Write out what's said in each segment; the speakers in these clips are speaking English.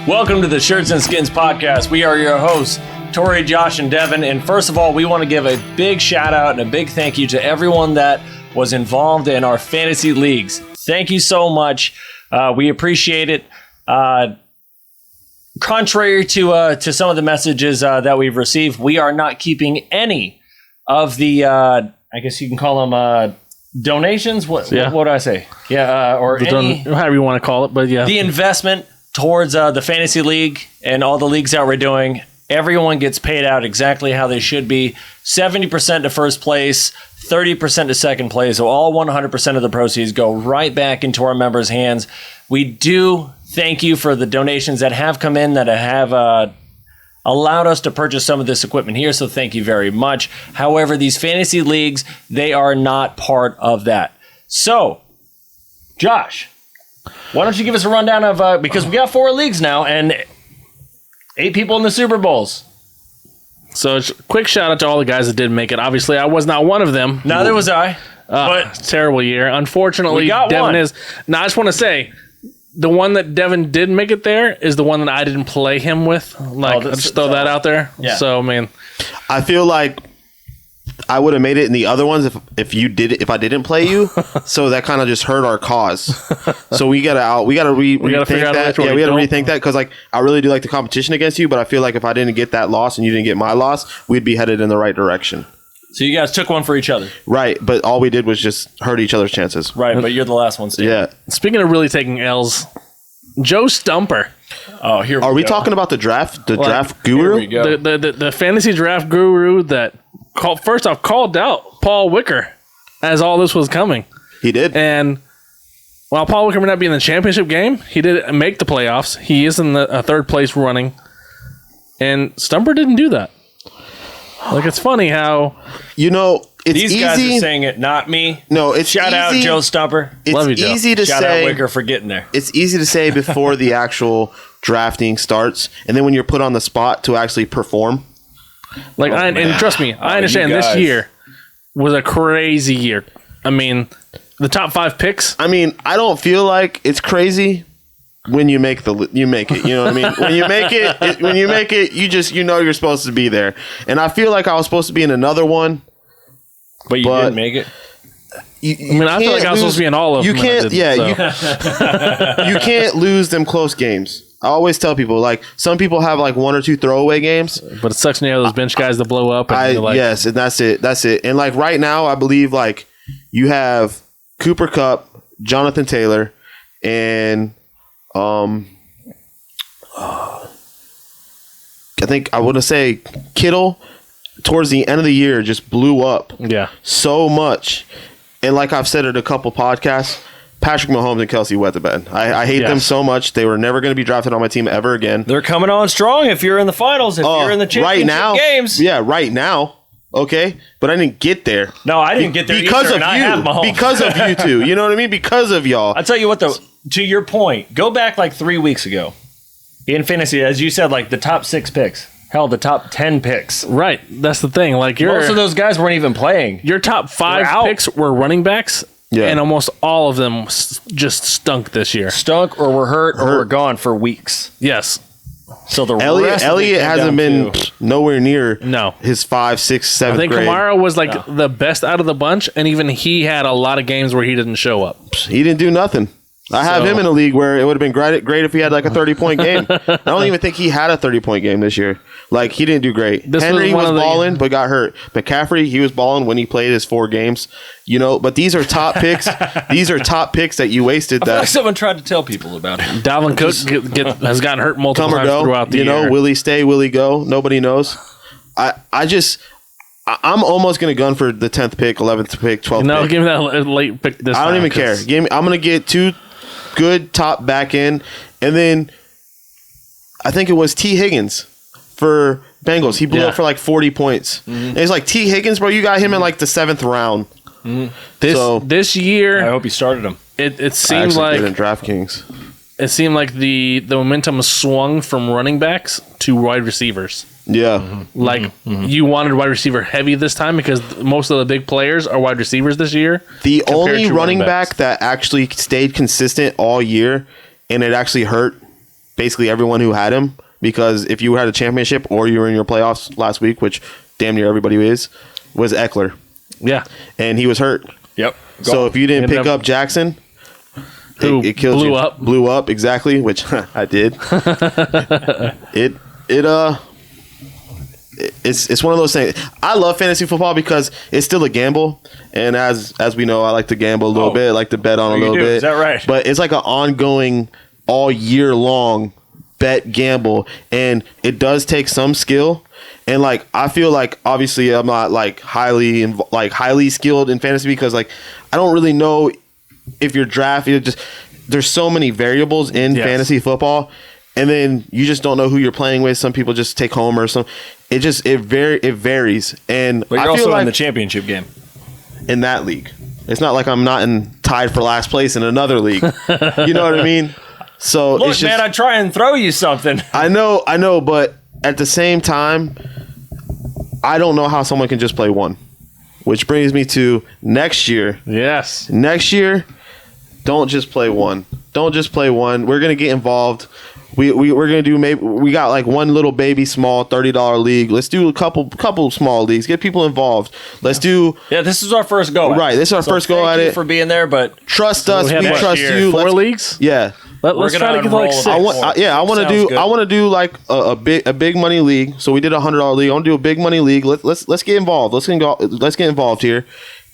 Welcome to the Shirts and Skins podcast. We are your hosts, Tori, Josh, and Devin. And first of all, we want to give a big shout out and a big thank you to everyone that was involved in our fantasy leagues. Thank you so much. We appreciate it. Contrary to some of the messages that we've received, we are not keeping any of the, I guess you can call them donations. What do I say? Yeah, or however you want to call it, but yeah, the investment towards the fantasy league and all the leagues that we're doing. Everyone gets paid out exactly how they should be. 70% to first place, 30% to second place. So all 100% of the proceeds go right back into our members' hands. We do thank you for the donations that have come in that have allowed us to purchase some of this equipment here. So thank you very much. However, these fantasy leagues, they are not part of that. So, Josh, why don't you give us a rundown of, because we got 4 leagues now and 8 people in the Super Bowls. So quick shout out to all the guys that did make it. Obviously, I was not one of them. Neither was I. But terrible year. Unfortunately, Devin is. Now, I just want to say, the one that Devin did make it there is the one that I didn't play him with. Like, I'll just throw that out there. Yeah. So, man, I feel like I would have made it in the other ones if I didn't play you. So that kind of just hurt our cause. So we gotta rethink that. Yeah, we gotta rethink that because like I really do like the competition against you, but I feel like if I didn't get that loss and you didn't get my loss, we'd be headed in the right direction. So you guys took one for each other, right? But all we did was just hurt each other's chances, right? But you're the last one, Steve. Yeah. Speaking of really taking L's, Joe Stumper. Oh, here we are we go. Talking about the draft? The draft guru? Here we go. The fantasy draft guru that called out Paul Wicker as all this was coming. He did. And while Paul Wicker may not be in the championship game, he did make the playoffs. He is in the third place running. And Stumper didn't do that. Like, it's funny how... It's these guys are saying it, not me. No, it's Shout out Joe Stumper. It's Love you, Joe. easy to Shout say. out Wicker for getting there. It's easy to say before the actual drafting starts, and then when you're put on the spot to actually perform. Like, and trust me, I understand this year was a crazy year. I mean, the top 5 picks. I mean, I don't feel like it's crazy when you make it. You know what I mean? When you make it, you know you're supposed to be there. And I feel like I was supposed to be in another one. But you didn't make it? I feel like I was supposed to be in all of them. You can't, you can't lose them close games. I always tell people, like, some people have like 1 or 2 throwaway games. But it sucks when you have those bench guys that blow up. And yes, and that's it. And like right now, I believe like you have Cooper Kupp, Jonathan Taylor, and I think I want to say Kittle towards the end of the year just blew up so much. And like I've said it a couple podcasts, Patrick Mahomes and Kelsey wet the bed. I hate them so much. They were never going to be drafted on my team ever again. They're coming on strong if you're in the finals, if you're in the championship games. Yeah, right now. Okay, but I didn't get there. No, I didn't get there because either, of and you. I have Mahomes. Because of you two. You know what I mean? Because of y'all. I'll tell you what, though, to your point, go back like 3 weeks ago. In fantasy, as you said, like the top 6 picks. Hell, the top 10 picks. Right. That's the thing. Like most of those guys weren't even playing. Your top 5 picks were running backs, and almost all of them just stunk this year. Stunk or were hurt or were gone for weeks. Yes. So the Elliott hasn't been nowhere near his 5, 6, 7th grade. I think Kamara was like the best out of the bunch, and even he had a lot of games where he didn't show up. He didn't do nothing. I have him in a league where it would have been great if he had like a 30-point game. I don't even think he had a 30-point game this year. Like, he didn't do great. Henry was balling, but got hurt. McCaffrey, he was balling when he played his 4 games. But these are top picks. These are top picks that you wasted. I feel like someone tried to tell people about him. Dalvin Cook has gotten hurt multiple times throughout the year. Will he stay? Will he go? Nobody knows. I'm almost going to gun for the 10th pick, 11th pick, 12th pick. No, give me that late pick this time. I don't even care. I'm going to get 2 good top back end, and then I think it was T. Higgins for Bengals. He blew up for like 40 points. Mm-hmm. And it's like, T. Higgins, bro, you got him in like the 7th round. Mm-hmm. This year, I hope he started him. It seemed like in DraftKings. It seemed like the momentum swung from running backs to wide receivers. Yeah. You wanted wide receiver heavy this time because most of the big players are wide receivers this year. The only running back that actually stayed consistent all year and it actually hurt basically everyone who had him, because if you had a championship or you were in your playoffs last week, which damn near everybody was Eckler. Yeah. And he was hurt. Yep. So if you didn't pick up Jackson, it killed you. Blew up, exactly, which I did. It's one of those things. I love fantasy football because it's still a gamble, and as we know, I like to gamble a little bit. I like to bet on a little bit. Is that right? But it's like an ongoing, all year long bet gamble, and it does take some skill. And like I feel like obviously I'm not like highly skilled in fantasy because like I don't really know if you're drafted. Just there's so many variables in fantasy football, and then you just don't know who you're playing with. Some people just take home or something. It varies. And but you're I feel also like in the championship game in that league. It's not like I'm not tied for last place in another league. You know what I mean? So look, it's just, man, I try and throw you something. I know, but at the same time, I don't know how someone can just play one. Which brings me to next year. Yes. Next year, don't just play one. Don't just play one. We're gonna get involved. We're gonna do we got like one little baby small $30 league. Let's do a couple small leagues. Get people involved. Let's do. Yeah, this is our first go. Right, this is our first go at it. For being there, but trust us. We trust you. 4 leagues. Yeah. Let's try to get like 6. I want to do like a big money league. So we did $100 league. I want to do a big money league. Let's get involved. Let's get involved here,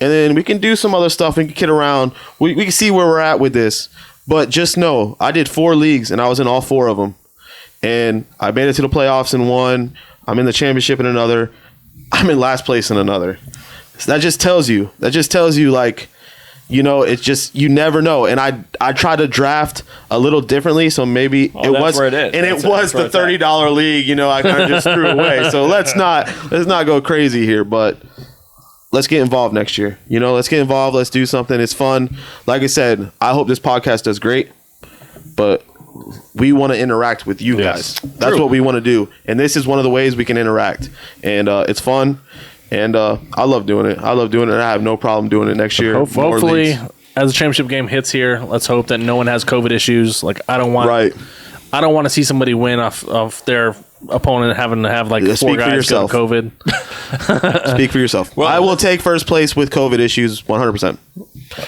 and then we can do some other stuff and kid around. We can see where we're at with this. But just know, I did 4 leagues and I was in all 4 of them, and I made it to the playoffs in one. I'm in the championship in another. I'm in last place in another. So that just tells you. Like. You know, it's just you never know. And I tried to draft a little differently, so maybe it was where it is. And that's it was the $30 league. You know, I kind of just threw away. So let's not go crazy here, but let's get involved next year. You know, let's get involved. Let's do something. It's fun. Like I said, I hope this podcast does great, but we want to interact with you guys. That's what we want to do, and this is one of the ways we can interact, and it's fun. And I love doing it. I have no problem doing it next year. Hopefully, as the championship game hits here, let's hope that no one has COVID issues. Like I don't want to see somebody win off their opponent having to have like 4 guys get COVID. Speak for yourself. Well, I will take first place with COVID issues 100%.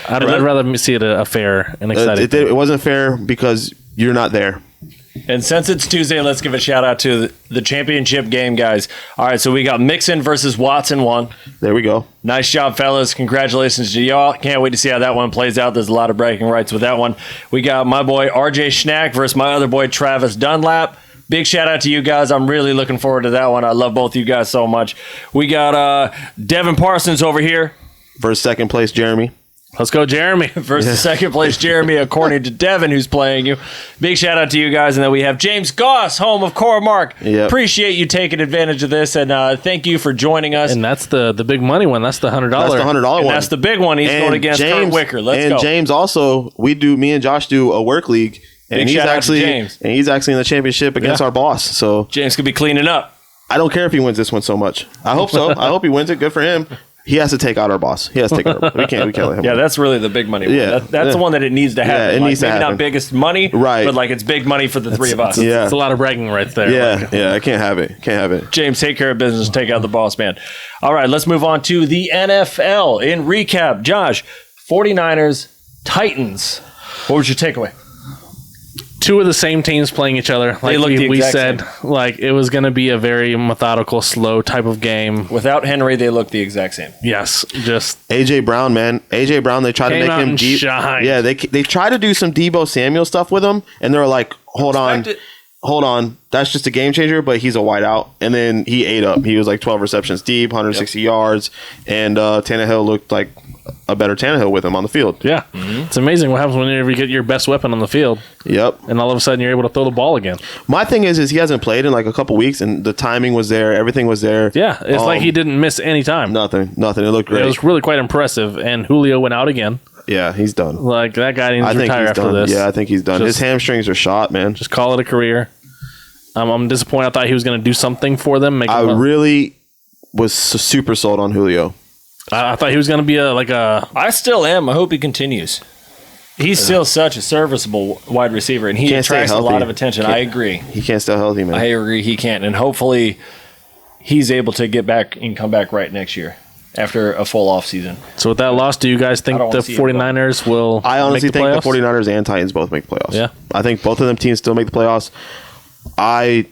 I'd rather see it a fair and exciting. It wasn't fair because you're not there. And since it's Tuesday, let's give a shout out to the championship game, guys. All right, so we got Mixon versus Watson 1. There we go. Nice job, fellas. Congratulations to y'all. Can't wait to see how that one plays out. There's a lot of bragging rights with that one. We got my boy RJ Schnack versus my other boy Travis Dunlap. Big shout out to you guys. I'm really looking forward to that one. I love both you guys so much. We got Devin Parsons over here. Versus second place, Jeremy. Let's go, Jeremy. Versus second place, Jeremy, according to Devin, who's playing you. Big shout out to you guys. And then we have James Goss, home of Core-Mark. Yep. Appreciate you taking advantage of this, and thank you for joining us. And that's the big money one. That's the $100. That's the $100 one. That's the big one. He's going against Kurt Wicker. Let's go. And James also, me and Josh do a work league. And he's actually in the championship against our boss. So James could be cleaning up. I don't care if he wins this one so much. I hope so. I hope he wins it. Good for him. He has to take out our boss. He has to take out our boss. We can't let him win. That's really the big money one. Yeah. That's the one that it needs to happen. Yeah, it needs to happen. Maybe not biggest money, right? But like it's big money for the three of us. Yeah. It's a lot of bragging right there. Yeah, I can't have it. James, take care of business. Take out the boss man. All right, let's move on to the NFL. In recap, Josh, 49ers, Titans. What was your takeaway? 2 of the same teams playing each other. Like we said, like it was going to be a very methodical, slow type of game. Without Henry, they look the exact same. Yes, just AJ Brown, man. AJ Brown, they tried to make him deep. Yeah, they tried to do some Deebo Samuel stuff with him, and they're like, hold on, that's just a game changer, but he's a wideout. And then he ate up. He was like 12 receptions deep, 160 yards, and Tannehill looked like a better Tannehill with him on the field. Yeah. Mm-hmm. It's amazing what happens whenever you get your best weapon on the field. Yep. And all of a sudden you're able to throw the ball again. My thing is he hasn't played in like a couple weeks, and the timing was there. Everything was there. Yeah. It's like he didn't miss any time. Nothing. It looked great. It was really quite impressive. And Julio went out again. Yeah, he's done. Like that guy needs to retire after this. Yeah, I think he's done. His hamstrings are shot, man. Just call it a career. I'm disappointed. I thought he was going to do something for them. I really was super sold on Julio. I thought he was going to be I still am. I hope he continues. He's still such a serviceable wide receiver, and he attracts a lot of attention. I agree. He can't stay healthy, man. I agree he can't. And hopefully he's able to get back and come back right next year after a full off season. So with that loss, do you guys think the 49ers will I honestly make the think playoffs? the 49ers and Titans both make the playoffs. Yeah. I think both of them teams still make the playoffs. I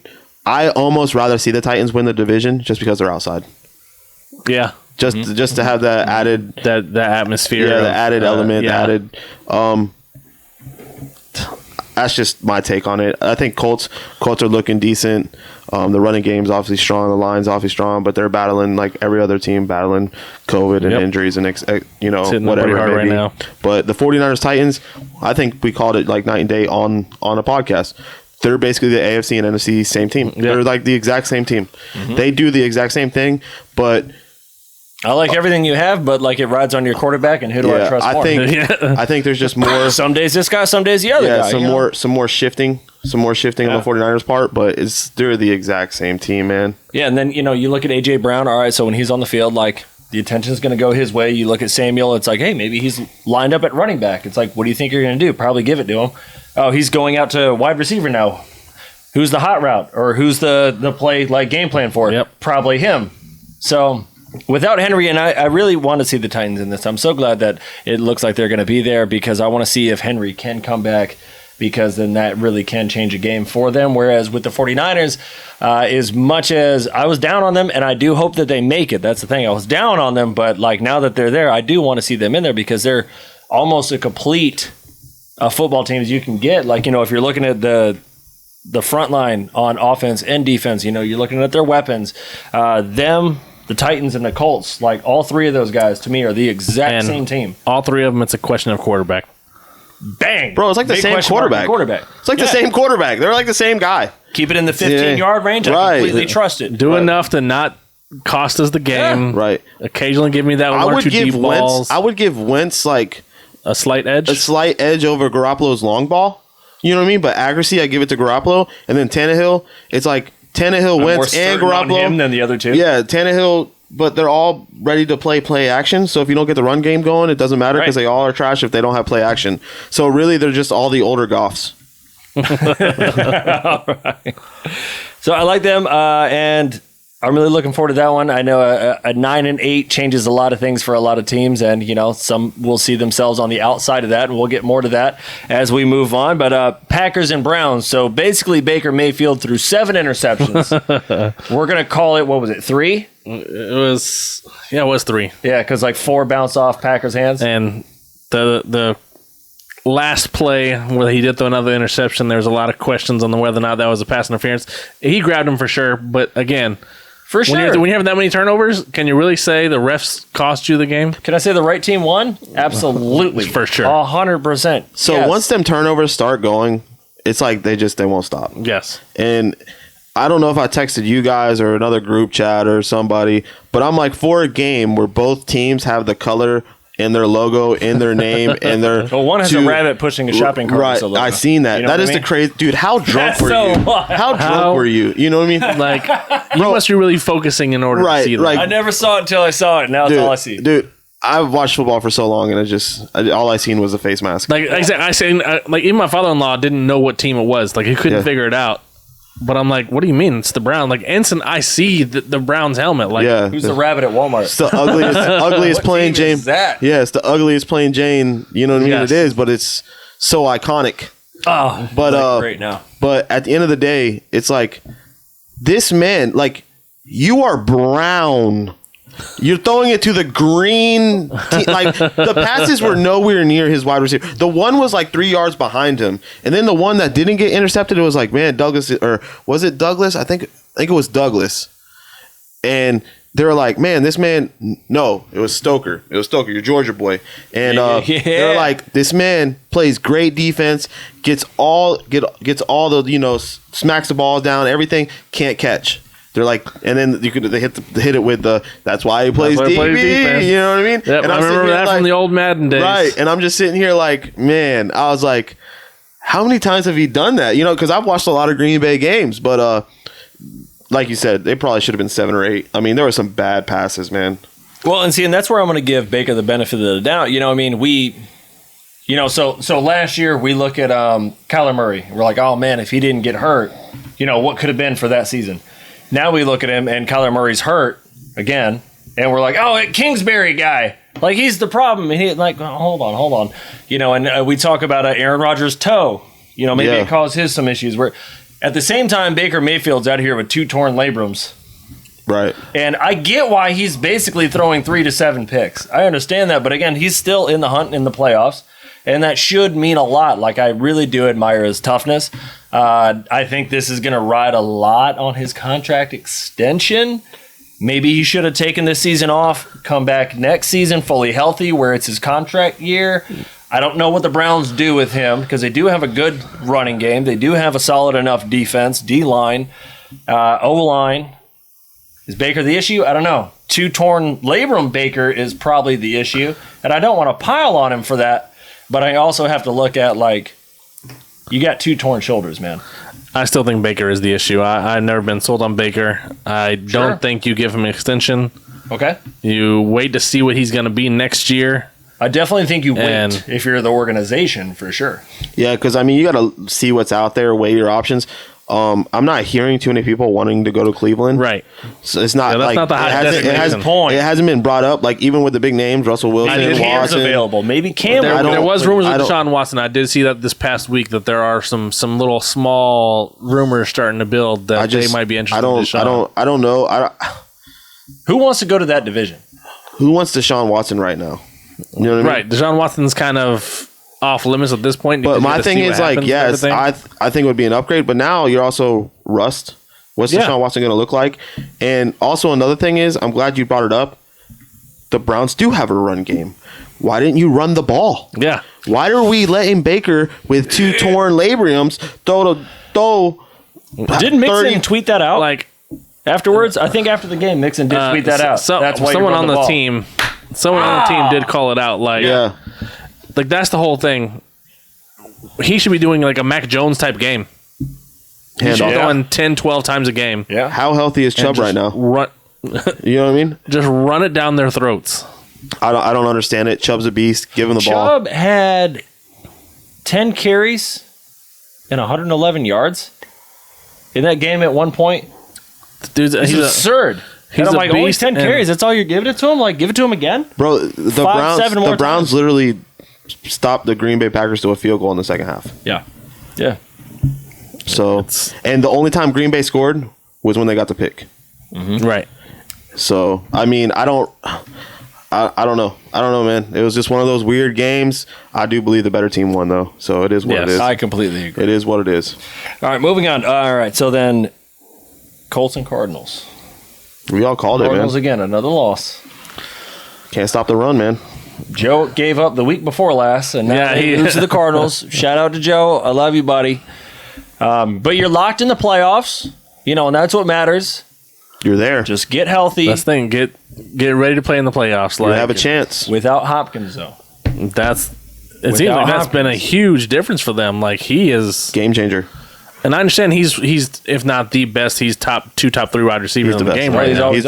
almost rather see the Titans win the division just because they're outside. Yeah. Just to have that added that atmosphere. Yeah, the added element, the added that's just my take on it. I think Colts are looking decent. The running game's obviously strong, the line's obviously strong, but they're battling like every other team, battling COVID and injuries and whatever right now. But the 49ers Titans, I think we called it like night and day on a podcast. They're basically the AFC and NFC same team. Yep. They're like the exact same team. Mm-hmm. They do the exact same thing, but I like everything you have, but like it rides on your quarterback, and who do I trust more? I think there's just more. Some days this guy, some days the other guy. Some more shifting on the 49ers part, but they're the exact same team, man. Yeah, and then you look at AJ Brown. All right, so when he's on the field, like the attention is going to go his way. You look at Samuel, it's like, hey, maybe he's lined up at running back. It's like, what do you think you're going to do? Probably give it to him. Oh, he's going out to wide receiver now. Who's the hot route, or who's the play like game plan for it? Yep. Probably him. So without Henry, and I really want to see the Titans in this. I'm so glad that it looks like they're going to be there because I want to see if Henry can come back, because then that really can change a game for them. Whereas with the 49ers, as much as I was down on them, and I do hope that they make it. That's the thing. I was down on them, but like now that they're there, I do want to see them in there because they're almost a complete football team as you can get. Like, if you're looking at the front line on offense and defense, you're looking at their weapons. The Titans and the Colts, like all three of those guys to me are the exact same team. All three of them, it's a question of quarterback. Bang! Bro, it's like the same quarterback. It's like the same quarterback. They're like the same guy. Keep it in the 15-yard range. I completely trust it. Do enough to not cost us the game. Yeah. Right. Occasionally give me that one or two deep balls. I would give Wentz like a slight edge. A slight edge over Garoppolo's long ball. You know what I mean? But accuracy, I give it to Garoppolo. And then Tannehill, it's like Tannehill, Wentz, and Garoppolo. On him than the other two. Yeah, Tannehill, but they're all ready to play action. So if you don't get the run game going, it doesn't matter because they all are trash if they don't have play action. So really, they're just all the older Goffs. All right. So I like them, and I'm really looking forward to that one. I know a 9-8 changes a lot of things for a lot of teams, and some will see themselves on the outside of that, and we'll get more to that as we move on. But Packers and Browns. So basically, Baker Mayfield threw 7 interceptions. We're gonna call it, what was it, 3? It was 3. Yeah, because like 4 bounced off Packers' hands, and the last play where he did throw another interception, there was a lot of questions on whether or not that was a pass interference. He grabbed him for sure, but again, for sure, when you have that many turnovers, can you really say the refs cost you the game? Can I say the right team won? Absolutely, for sure, 100%. So once them turnovers start going, it's like they won't stop. Yes, and I don't know if I texted you guys or another group chat or somebody, but I'm like, for a game where both teams have the color in their logo, in their name, and their one has a rabbit pushing a shopping cart. Right, I seen that. That is the crazy dude. How drunk were you? How drunk were you? You know what I mean? Like, you must be really focusing in order to see that. I never saw it until I saw it. Now it's all I see. Dude, I've watched football for so long, and all I seen was a face mask. Like even my father-in-law didn't know what team it was. Like, he couldn't figure it out. But I'm like, what do you mean? It's the Brown. Like, instant, I see the Browns helmet. Like, who's the rabbit at Walmart? It's the ugliest plain Jane. Yeah, it's the ugliest plain Jane. You know what I mean? Yes. It is, but it's so iconic. Oh, but great now. But at the end of the day, it's like this man. Like, you are brown. You're throwing it to the green team. Like, the passes were nowhere near his wide receiver. The one was like 3 yards behind him. And then the one that didn't get intercepted, it was like, man, Douglas, or was it Douglas? I think it was Douglas. And they were like, man, this man, no, it was Stoker. It was Stoker, your Georgia boy. And they're like, this man plays great defense, gets all the, smacks the ball down, everything, can't catch. They're like, and then they hit it with the. That's why he plays DB. You know what I mean? Yep, and I remember that from the old Madden days. Right, and I'm just sitting here like, man, I was like, how many times have he done that? Because I've watched a lot of Green Bay games, but like you said, they probably should have been 7 or 8. I mean, there were some bad passes, man. Well, and that's where I'm going to give Baker the benefit of the doubt. So last year we look at Kyler Murray. We're like, oh man, if he didn't get hurt, what could have been for that season. Now we look at him and Kyler Murray's hurt again, and we're like, oh, Kingsbury guy, like he's the problem. And he like, hold on, and we talk about Aaron Rodgers' toe. Maybe it caused his some issues. Where at the same time, Baker Mayfield's out here with 2 torn labrums. Right. And I get why he's basically throwing 3 to 7 picks. I understand that, but again, he's still in the hunt in the playoffs. And that should mean a lot. Like, I really do admire his toughness. I think this is going to ride a lot on his contract extension. Maybe he should have taken this season off, come back next season fully healthy, where it's his contract year. I don't know what the Browns do with him, because they do have a good running game. They do have a solid enough defense, D-line, O-line. Is Baker the issue? I don't know. 2 torn labrum Baker is probably the issue. And I don't want to pile on him for that. But I also have to look at, you got 2 torn shoulders, man. I still think Baker is the issue. I've never been sold on Baker. I don't think you give him an extension. Okay. You wait to see what he's going to be next year. I definitely think you wait if you're the organization, for sure. Yeah, because, you got to see what's out there, weigh your options. I'm not hearing too many people wanting to go to Cleveland. Right. So it's not that's not the it hasn't been brought up, even with the big names, Russell Wilson, Cam's available. Maybe Cam. There was rumors of Deshaun Watson. I did see that this past week that there are some little small rumors starting to build that they might be interested in Deshaun. I don't know. Who wants to go to that division? Who wants Deshaun Watson right now? You know what I mean? Right. Deshaun Watson's kind of off limits at this point. But my thing is yes, I think it would be an upgrade. But now you're also rust. What's Deshaun Watson going to look like? And also another thing is, I'm glad you brought it up. The Browns do have a run game. Why didn't you run the ball? Yeah. Why are we letting Baker with 2 torn labrums throw? Didn't Mixon tweet that out? Afterwards, I think after the game, Mixon did tweet that out. That's why someone on the team did call it out. That's the whole thing. He should be doing a Mac Jones type game. He should be going 10, 12 times a game. Yeah. How healthy is Chubb right now? You know what I mean? Just run it down their throats. I don't understand it. Chubb's a beast. Give him the ball. Chubb had 10 carries and 111 yards in that game at one point. Dude, he's absurd. He's only 10 carries. That's all you're giving it to him? Give it to him again? Bro, the Browns literally stopped the Green Bay Packers to a field goal in the second half. Yeah. Yeah. So, and the only time Green Bay scored was when they got the pick. Mm-hmm. Right. So, I don't know, man. It was just one of those weird games. I do believe the better team won, though. So it is what it is. I completely agree. It is what it is. All right, moving on. All right, so then Colts and Cardinals. We all called Cardinals it, man. again, another loss. Can't stop the run, man. Joe gave up the week before last, and now he loses to the Cardinals. Shout out to Joe. I love you, buddy. But you're locked in the playoffs, and that's what matters. You're there. Just get healthy. That's the thing. Get ready to play in the playoffs. You have a chance. Without Hopkins, though. It seems like that's been a huge difference for them. He is game changer. And I understand he's if not the best, he's top 3 wide receivers in the game right now. He's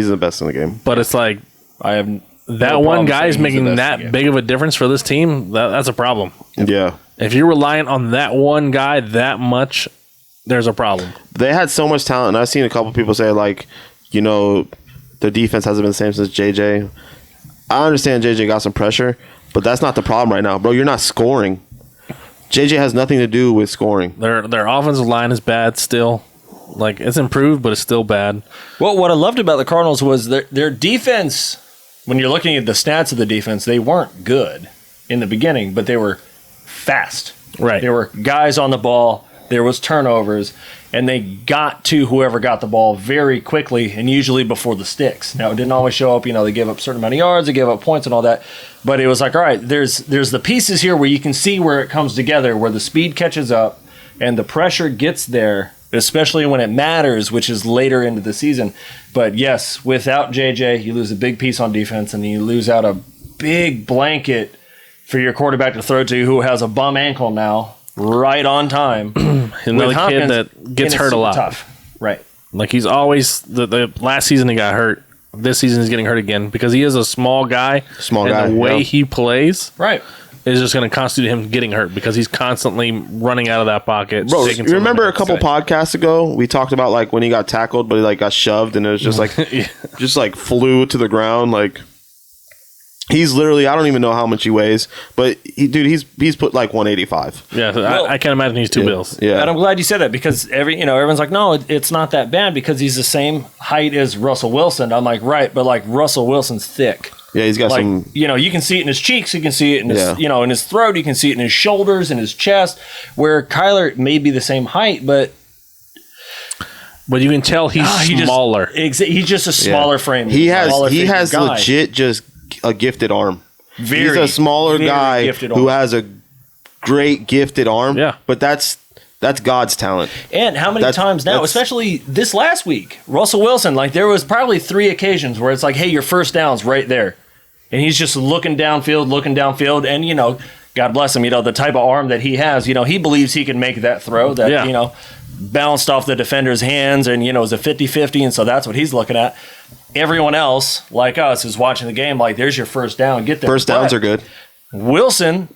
the best in the game. But it's I have that one guy is making that big of a difference for this team. That's a problem. Yeah. If you're reliant on that one guy that much, there's a problem. They had so much talent, and I've seen a couple people say the defense hasn't been the same since JJ. I understand JJ got some pressure, but that's not the problem right now, bro. You're not scoring. JJ has nothing to do with scoring. Their offensive line is bad still. It's improved, but it's still bad. Well, what I loved about the Cardinals was their defense. When you're looking at the stats of the defense, they weren't good in the beginning, but they were fast. Right. There were guys on the ball. There was turnovers, and they got to whoever got the ball very quickly and usually before the sticks. Now, it didn't always show up. They gave up a certain amount of yards, they gave up points and all that. But it was all right, there's the pieces here where you can see where it comes together, where the speed catches up and the pressure gets there, especially when it matters, which is later into the season. But yes, without JJ, you lose a big piece on defense, and you lose out a big blanket for your quarterback to throw to, who has a bum ankle now, right on time. Another kid that gets hurt a lot. Tough. Right. He's always the last season he got hurt. This season he's getting hurt again because he is a small guy. The way he plays. Right. is just going to constitute him getting hurt because he's constantly running out of that pocket. Bro, you remember a couple podcasts ago we talked about like when he got tackled, but he like got shoved and it was just like just like flew to the ground. Like he's literally, I don't even know how much he weighs, but he's put like 185. Yeah, well, I can't imagine he's 2 bills. Yeah, and I'm glad you said that because everyone's like, no, it's not that bad because he's the same height as Russell Wilson. I'm like, right, but like Russell Wilson's thick. Yeah, he's got like, some. You can see it in his cheeks. You can see it in his, in his throat. You can see it in his shoulders and his chest. Where Kyler may be the same height, but you can tell he's smaller. He's just a smaller frame. He has legit just a gifted arm. He's a smaller guy who has a great gifted arm. Yeah, but that's God's talent. And how many times now, especially this last week, Russell Wilson, like there was probably 3 occasions where it's like, hey, your first down's right there. And he's just looking downfield. And, God bless him, the type of arm that he has, he believes he can make that throw that, bounced off the defender's hands and, it was a 50-50. And so that's what he's looking at. Everyone else, like us, is watching the game like, there's your first down. Get there. First downs are good. Wilson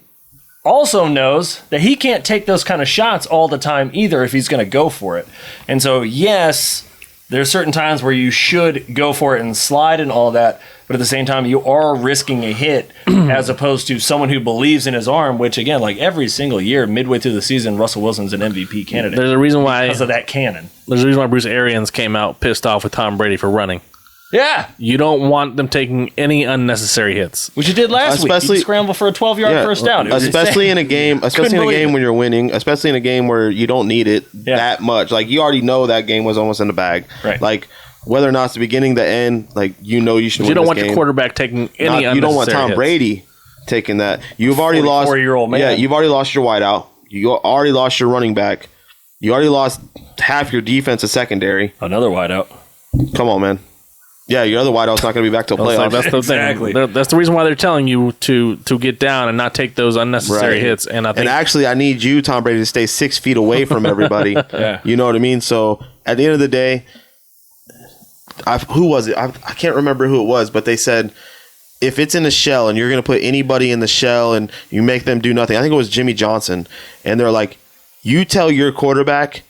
also knows that he can't take those kind of shots all the time either if he's going to go for it. And so, yes, there's certain times where you should go for it and slide and all that, but at the same time, you are risking a hit as opposed to someone who believes in his arm, which, again, like every single year, midway through the season, Russell Wilson's an MVP candidate. There's a reason why... Because of that cannon. There's a reason why Bruce Arians came out pissed off with Tom Brady for running. Yeah. You don't want them taking any unnecessary hits. Which you did last week. You scramble for a 12-yard first down. Especially in a game when you're winning, especially in a game where you don't need it that much. Like, you already know that game was almost in the bag. Right. Like, whether or not it's the beginning, the end, like, you should win this game. You don't want your quarterback taking any unnecessary hits. You don't want Tom Brady taking that. You've already lost... 44-year-old man. Yeah, you've already lost your wideout. You already lost your running back. You already lost half your defensive secondary. Another wideout. Come on, man. Yeah, your other wideout's not going to be back till playoffs. That's the exactly. thing. That's the reason why they're telling you to get down and not take those unnecessary hits. And actually, I need you, Tom Brady, to stay 6 feet away from everybody. Yeah. You know what I mean? So at the end of the day, who was it? I can't remember who it was, but they said if it's in a shell and you're going to put anybody in the shell and you make them do nothing. I think it was Jimmy Johnson, and they're like, you tell your quarterback,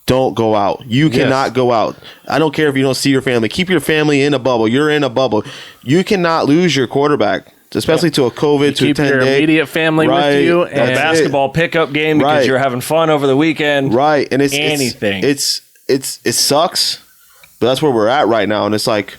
don't go out. You cannot go out. I don't care if you don't see your family. Keep your family in a bubble. You're in a bubble. You cannot lose your quarterback, especially to a COVID, to a 10-day. Keep your immediate family with you. And a basketball pickup game because you're having fun over the weekend. Right. And it's anything. It sucks, but that's where we're at right now. And it's like,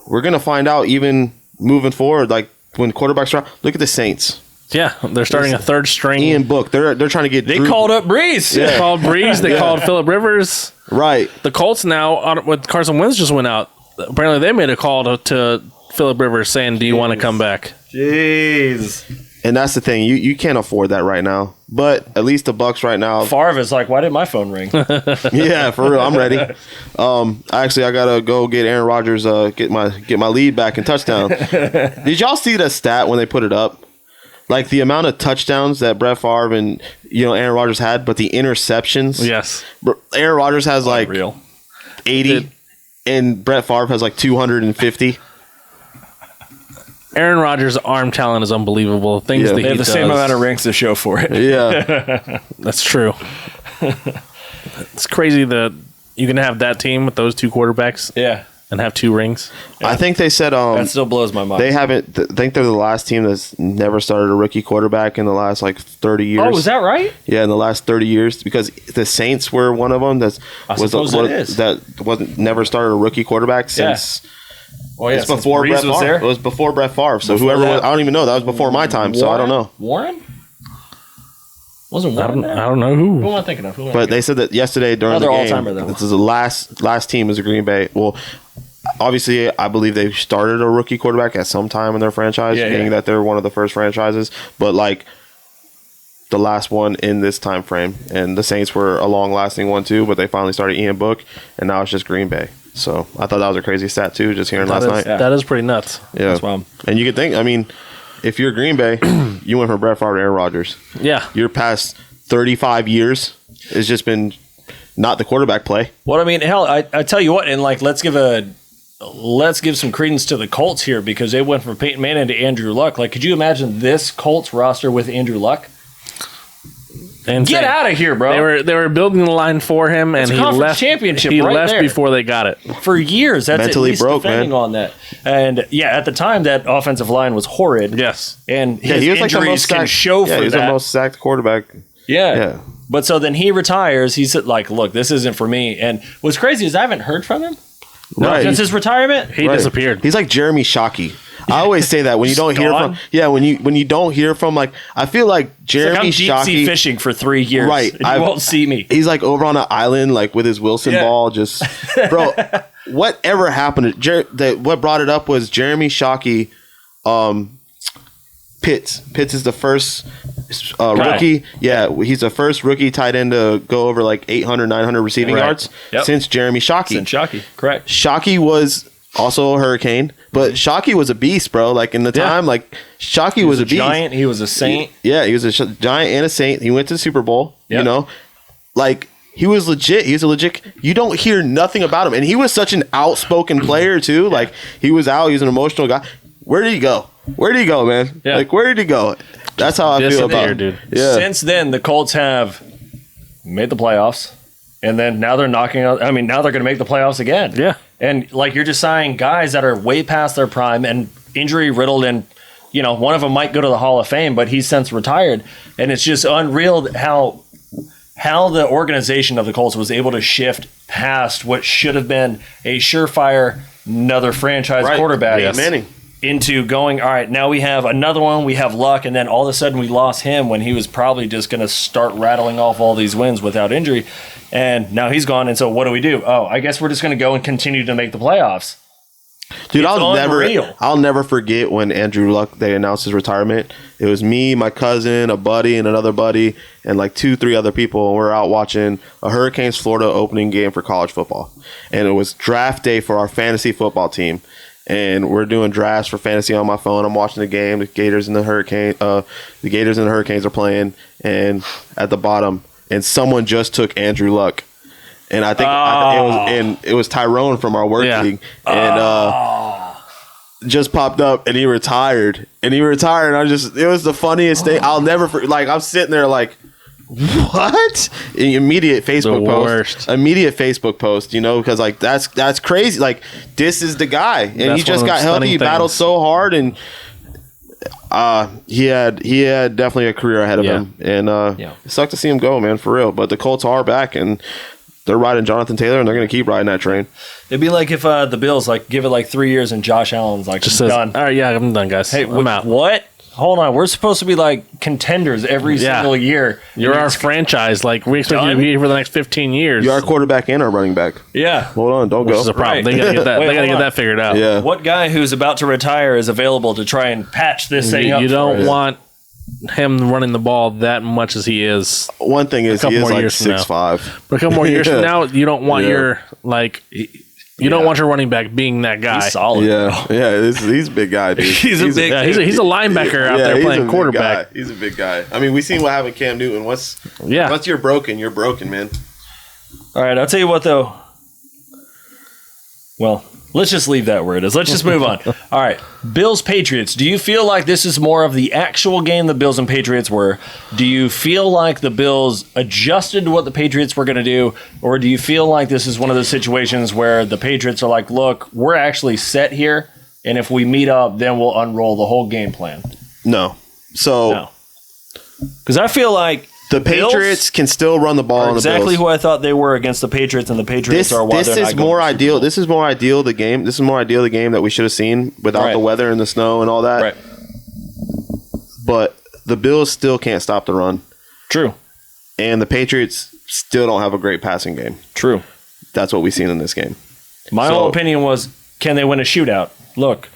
we're going to find out even moving forward, like when quarterbacks are out. Look at the Saints. Yeah, they're starting a third string. Ian Book. They're trying to get. They called up Breeze. Yeah. They called Breeze. They called Phillip Rivers. Right. The Colts now, with Carson Wentz just went out. Apparently, they made a call to Phillip Rivers saying, "Do you want to come back?" Jeez. And that's the thing. You can't afford that right now. But at least the Bucs right now. Favre is like, why didn't my phone ring? Yeah, for real. I'm ready. Actually, I gotta go get Aaron Rodgers. Get my lead back in touchdown. Did y'all see that stat when they put it up? Like the amount of touchdowns that Brett Favre and Aaron Rodgers had, but the interceptions. Yes, Aaron Rodgers has like 80, and Brett Favre has like 250. Aaron Rodgers' arm talent is unbelievable. They have the same amount of rings to show for it. Yeah, that's true. It's crazy that you can have that team with those 2 quarterbacks. Yeah. And have 2 rings. Yeah. I think they said that still blows my mind. They haven't. I think they're the last team that's never started a rookie quarterback in the last like 30 years. Oh, is that right? Yeah, in the last 30 years, because the Saints were one of them that wasn't never started a rookie quarterback since. Oh yeah, it's before Brett Favre. It was before Brett Favre. So whoever was, I don't even know. That was before my time. So I don't know. Warren. Wasn't Warren? I don't know who. Who am I thinking of? But they said that yesterday during the game. This is the last team is the Green Bay. Well, obviously, I believe they started a rookie quarterback at some time in their franchise, meaning that they're one of the first franchises. But like the last one in this time frame, and the Saints were a long-lasting one too. But they finally started Ian Book, and now it's just Green Bay. So I thought that was a crazy stat too, just hearing last night. That is pretty nuts. Yeah, that's wild. And you could think, I mean, if you're Green Bay, you went from Brett Favre to Aaron Rodgers. Yeah, your past 35 years has just been not the quarterback play. Well, I mean, hell, I tell you what, and like, let's give a let's give some credence to the Colts here because they went from Peyton Manning to Andrew Luck. Like, could you imagine this Colts roster with Andrew Luck? And get out of here, bro. They were building the line for him, and he left. Championship. He right left there. before they got it. For years, that's mentally at least broke, defending man. on that. And yeah, at the time, that offensive line was horrid. Yes, and his he was injuries like the most can sacked, show for he was that. the most sacked quarterback. Yeah. But so then he retires. He said, like, look, this isn't for me. And what's crazy is I haven't heard from him since his retirement. He disappeared. He's like Jeremy Shockey. I always say that when you don't hear from when you don't hear from, like, I feel like Jeremy Shockey. I'm deep sea fishing for 3 years. Right. And you won't see me. He's like over on an island, like with his Wilson ball, just bro. Whatever happened? What brought it up was Jeremy Shockey. Pitts is the first rookie. Yeah, he's the first rookie tight end to go over like 800, 900 receiving yards since Jeremy Shockey. Since Shockey, correct. Shockey was also a Hurricane, but Shockey was a beast, bro. Like in the time, like Shockey was a beast. Giant. He was a saint. He was a giant and a saint. He went to the Super Bowl. You know, like he was legit. He was a legit. You don't hear nothing about him, and he was such an outspoken player too. Like he was out. He was an emotional guy. Where did he go? Where did he go, man? Yeah. Like where did he go? That's how I feel about him, dude. Yeah. Since then, the Colts have made the playoffs. And then now they're knocking out. I mean, now they're going to make the playoffs again. Yeah. And like you're just signing guys that are way past their prime and injury riddled. And, you know, one of them might go to the Hall of Fame, but he's since retired. And it's just unreal how the organization of the Colts was able to shift past what should have been a surefire, another franchise quarterback. Manning. Into going, all right, now we have another one, we have Luck, and then all of a sudden we lost him when he was probably just going to start rattling off all these wins without injury. And now he's gone, and so what do? Oh, I guess we're just going to go and continue to make the playoffs. Dude, I'll never forget when Andrew Luck, they announced his retirement. It was me, my cousin, a buddy, and another buddy, and like 2-3 other people. And we're out watching a Hurricanes Florida opening game for college football. And it was draft day for our fantasy football team. And we're doing drafts for fantasy on my phone. I'm watching the game. The Gators and the Hurricanes are playing. And at the bottom, and someone just took Andrew Luck. And I think it was Tyrone from our work league, and just popped up, and he retired. And it was the funniest thing. I'll never I'm sitting there like, what? Immediate Facebook post, you know, because like that's crazy. Like this is the guy, and he just got healthy. He battled so hard, and he had definitely a career ahead of him, and it sucked to see him go, man, for real. But the Colts are back, and they're riding Jonathan Taylor, and they're going to keep riding that train. It'd be like if the Bills like give it like 3 years, and Josh Allen's like just done. All right, yeah, I'm done, guys. Hey, I'm out. What? Hold on, we're supposed to be like contenders every single year. You're our franchise. Like we expect you to be here for the next 15 years. You're our quarterback and our running back. Yeah. Hold on, don't go. Which is a problem. They gotta get that. They gotta get that figured out. Yeah. What guy who's about to retire is available to try and patch this thing up? You don't want him running the ball that much as he is. One thing is he is like 6'5". But a couple more years from now, you don't want your like. You don't want your running back being that guy. He's solid. He's a big guy, dude. He's a he's a linebacker out there playing quarterback. He's a big guy. I mean, we've seen what happened with Cam Newton. Once you're broken, man. All right, I'll tell you what though. Well, let's just leave that where it is. Let's just move on. All right, Bills-Patriots. Do you feel like this is more of the actual game the Bills and Patriots were? Do you feel like the Bills adjusted to what the Patriots were going to do? Or do you feel like this is one of those situations where the Patriots are like, look, we're actually set here, and if we meet up, then we'll unroll the whole game plan? No. Because I feel like the Patriots can still run the ball on the Bills. Exactly who I thought they were against the Patriots, and the Patriots are why they're not more ideal. This is more ideal the game. This is more ideal the game that we should have seen without the weather and the snow and all that. Right. But the Bills still can't stop the run. True. And the Patriots still don't have a great passing game. True. That's what we've seen in this game. My whole opinion was, can they win a shootout? Look,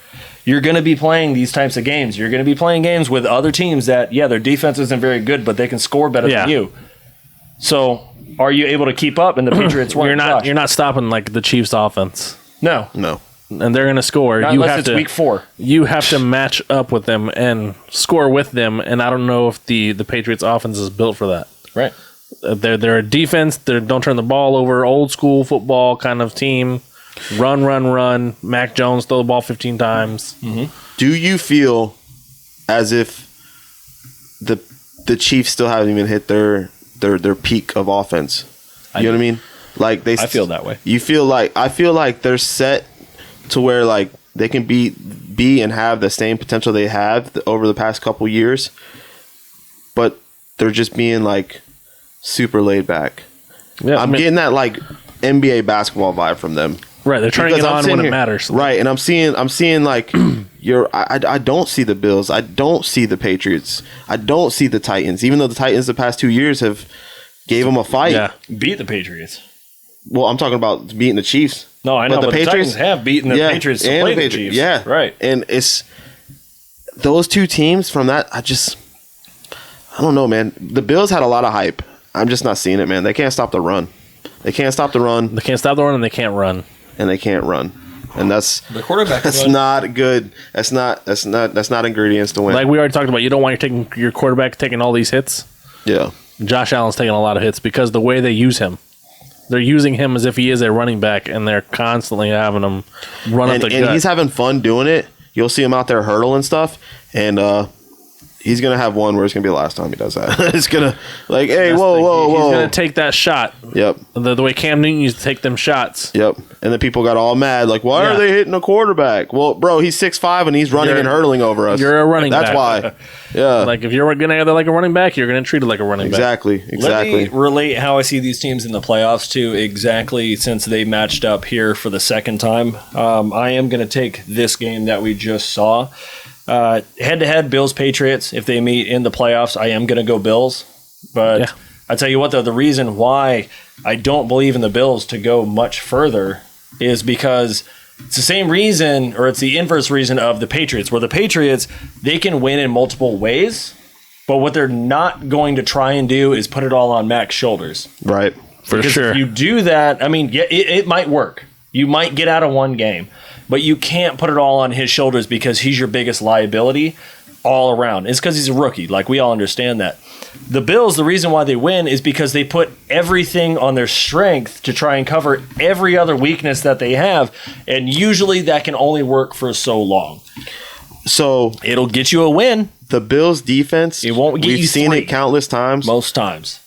you're going to be playing these types of games. You're going to be playing games with other teams that, their defense isn't very good, but they can score better than you. So, are you able to keep up? And the Patriots weren't. You're not stopping like the Chiefs' offense. No. And they're going to score. Unless it's week 4. You have to match up with them and score with them. And I don't know if the Patriots' offense is built for that. Right. They're a defense. They don't turn the ball over. Old school football kind of team. Run. Mac Jones throw the ball 15 times. Mm-hmm. Do you feel as if the Chiefs still haven't even hit their peak of offense? You know what I mean? Like I feel that way. You feel like I feel like they're set to where like they can be and have the same potential they have over the past couple years, but they're just being like super laid back. Yeah, I'm getting that like NBA basketball vibe from them. Right, they're turning it on when it matters. Right, and I'm seeing like I don't see the Bills, I don't see the Patriots, I don't see the Titans, even though the Titans the past 2 years have gave them a fight. Yeah, beat the Patriots. Well, I'm talking about beating the Chiefs. No, I know, but the Patriots have beaten the Patriots to play the Chiefs. Yeah, right. And it's those two teams from that. I don't know, man. The Bills had a lot of hype. I'm just not seeing it, man. They can't stop the run. They can't stop the run. They can't stop the run, and they can't run. And they can't run. And that's the quarterback. That's not good. That's not ingredients to win. Like we already talked about, you don't want your quarterback taking all these hits. Yeah. Josh Allen's taking a lot of hits because the way they use him. They're using him as if he is a running back, and they're constantly having him run up the gut. And he's having fun doing it. You'll see him out there hurdle and stuff, and he's going to have one where it's going to be the last time he does that. It's going to, like, hey, whoa. He's going to take that shot. Yep. The way Cam Newton used to take them shots. Yep. And then people got all mad, like, why are they hitting a quarterback? Well, bro, he's 6'5", and he's running and hurtling over us. You're a running back. That's why. Yeah. Like, if you're going to have it like a running back, you're going to treat it like a running back. Exactly. Let me relate how I see these teams in the playoffs, too, exactly since they matched up here for the second time. I am going to take this game that we just saw. Head-to-head, Bills-Patriots, if they meet in the playoffs, I am going to go Bills. But I tell you what, though, the reason why I don't believe in the Bills to go much further is because it's the same reason, or it's the inverse reason of the Patriots, where the Patriots, they can win in multiple ways, but what they're not going to try and do is put it all on Mac's shoulders. Right, for sure. If you do that, I mean, it might work. You might get out of one game. But you can't put it all on his shoulders because he's your biggest liability all around. It's because he's a rookie. Like, we all understand that. The Bills, the reason why they win is because they put everything on their strength to try and cover every other weakness that they have. And usually that can only work for so long. So it'll get you a win. The Bills' defense, it won't get we've seen it countless times. Most times.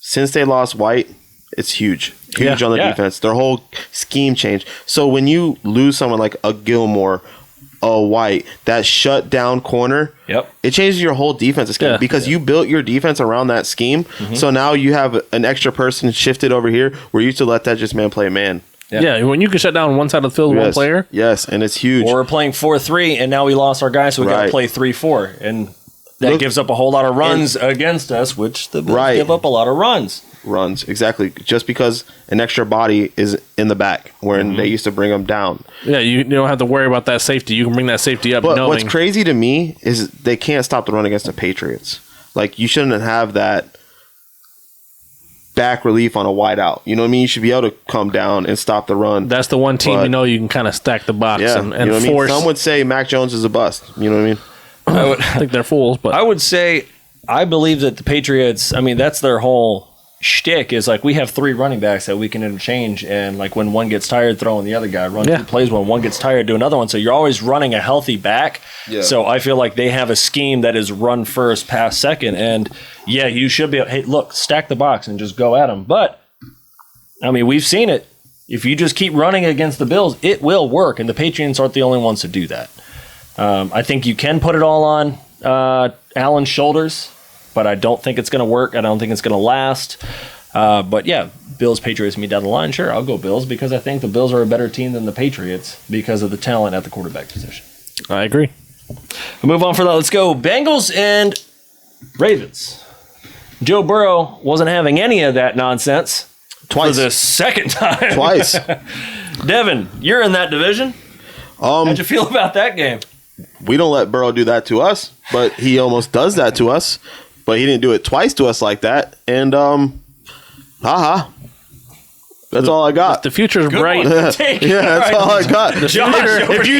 Since they lost White, it's huge. Huge on the defense. Their whole scheme changed. So when you lose someone like a Gilmore, a White, that shut down corner, it changes your whole defensive scheme because you built your defense around that scheme. Mm-hmm. So now you have an extra person shifted over here where you used to let that just man play man. Yeah, when you can shut down one side of the field with one player. Yes, and it's huge. Or we're playing 4-3, and now we lost our guy, so we got to play 3-4. And that gives up a whole lot of runs against us, which the Bills give up a lot of runs. Exactly, just because an extra body is in the back when they used to bring them down. Yeah, you don't have to worry about that safety. You can bring that safety up. But what's crazy to me is they can't stop the run against the Patriots. Like, you shouldn't have that back relief on a wide out. You know what I mean? You should be able to come down and stop the run. That's the one team you can kind of stack the box and you know force. Some would say Mac Jones is a bust. You know what I mean? I think they're fools, but I would say I believe that the Patriots, I mean, that's their whole shtick is like we have three running backs that we can interchange, and like when one gets tired, throwing the other guy, run two plays. When one gets tired, do another one. So you're always running a healthy back. Yeah. So I feel like they have a scheme that is run first, pass second, and you should be. Hey, look, stack the box and just go at them. But I mean, we've seen it. If you just keep running against the Bills, it will work, and the Patriots aren't the only ones to do that. I think you can put it all on Allen's shoulders, but I don't think it's going to work. I don't think it's going to last. But yeah, Bills, Patriots meet down the line. Sure, I'll go Bills because I think the Bills are a better team than the Patriots because of the talent at the quarterback position. I agree. We'll move on for that. Let's go Bengals and Ravens. Joe Burrow wasn't having any of that nonsense. Twice. For the second time. Twice. Devin, you're in that division. How'd you feel about that game? We don't let Burrow do that to us, but he almost does that to us. But he didn't do it twice to us like that. And, that's all I got. The future's bright. That's all I got. The future, if you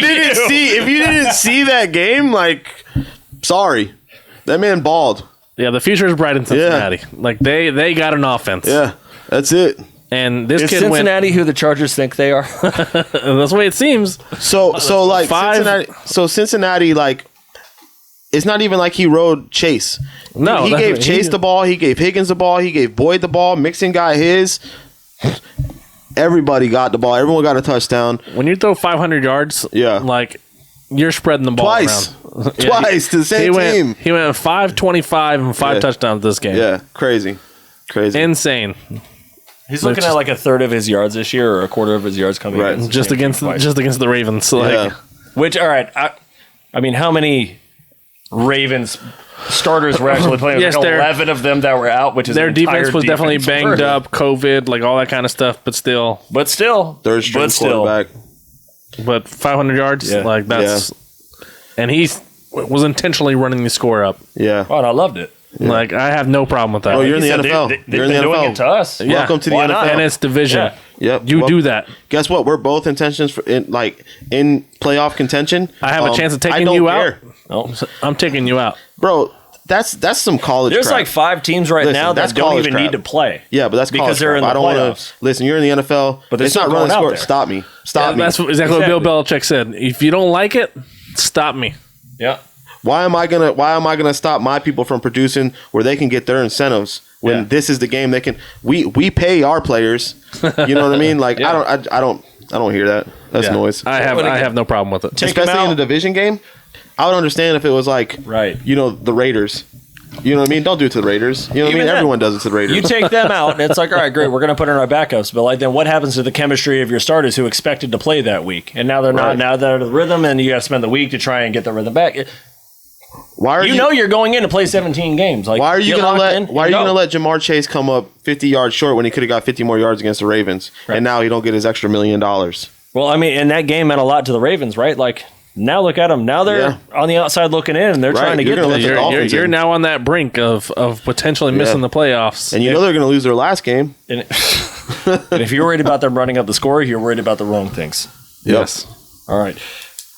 didn't see that game, like, sorry. That man balled. Yeah, the future is bright in Cincinnati. Like, they got an offense. Yeah, that's it. And this Is kid Cincinnati who the Chargers think they are? That's the way it seems. So like Cincinnati, like, it's not even like he rode Chase. No, he gave Chase the ball. He gave Higgins the ball. He gave Boyd the ball. Mixon got his. Everybody got the ball. Everyone got a touchdown. When you throw 500 yards, like, you're spreading the ball twice around. Twice to the same team. He went 525 and 5 touchdowns this game. Yeah, crazy. Insane. He's looking at like a third of his yards this year, or a quarter of his yards coming against just against the Ravens. Which, all right, I mean, how many Ravens starters were actually playing? Yes, like 11 of them that were out, which is their defense was definitely banged up, COVID, like all that kind of stuff. But still, third string quarterback. But 500 yards, like that's, and he was intentionally running the score up. Yeah, oh, and I loved it. Yeah. Like, I have no problem with that. Oh, you're in the NFL. You're in the NFL. Doing it to us. Yeah. Welcome to the NFL. And it's division. Yeah. Yep. You do that. Guess what? We're both intentions in playoff contention. I have a chance of taking you out. Oh. I'm taking you out. Bro, that's some college There's crap. like 5 teams now that don't even need to play. Yeah, but that's because they're in the playoffs. I don't want to listen. You're in the NFL, but it's not running score. Stop me. Stop me. That's exactly what Bill Belichick said. If you don't like it, stop me. Yeah. Why am I gonna stop my people from producing where they can get their incentives when this is the game they can? We pay our players. You know what I mean? Like I don't hear that. That's noise. I have no problem with it. Especially in a division game. I would understand if it was like the Raiders. You know what I mean? Don't do it to the Raiders. You know what I mean? Everyone does it to the Raiders. You take them out, and it's like, all right, great, we're going to put in our backups. But like, then what happens to the chemistry of your starters who expected to play that week, and now they're not? Now they're out of the rhythm, and you got to spend the week to try and get the rhythm back. Why are you're going in to play 17 games? Like, why are you gonna let Jamar Chase come up 50 yards short when he could have got 50 more yards against the Ravens, and now he don't get his extra $1 million? Well, I mean, and that game meant a lot to the Ravens, right? Like, now look at them. Now they're on the outside looking in, and they're trying to get there. You're now on that brink of potentially missing the playoffs, and you know they're going to lose their last game. And if you're worried about them running up the score, you're worried about the wrong things. Yes. All right,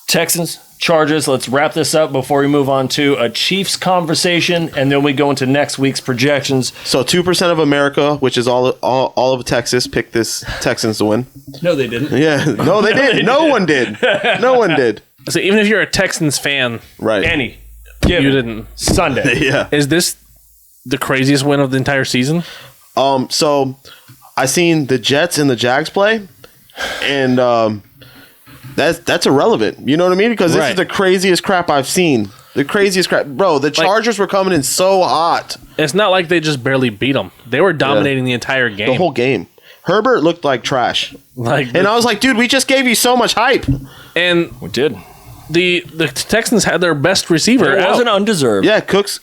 Texans. Chargers, let's wrap this up before we move on to a Chiefs conversation, and then we go into next week's projections. So 2% of America, which is all of Texas, picked this Texans to win. No, they didn't. Yeah, no, they didn't. No one did. No one did. So even if you're a Texans fan, Annie, you didn't. Sunday. Yeah. Is this the craziest win of the entire season? So I seen the Jets and the Jags play, and that's irrelevant. You know what I mean? Because this is the craziest crap I've seen. The craziest crap. Bro, the Chargers were coming in so hot. It's not like they just barely beat them. They were dominating the entire game. The whole game. Herbert looked like trash. And I was like, dude, we just gave you so much hype. And we did. The Texans had their best receiver. It wasn't undeserved. Yeah, Cooks.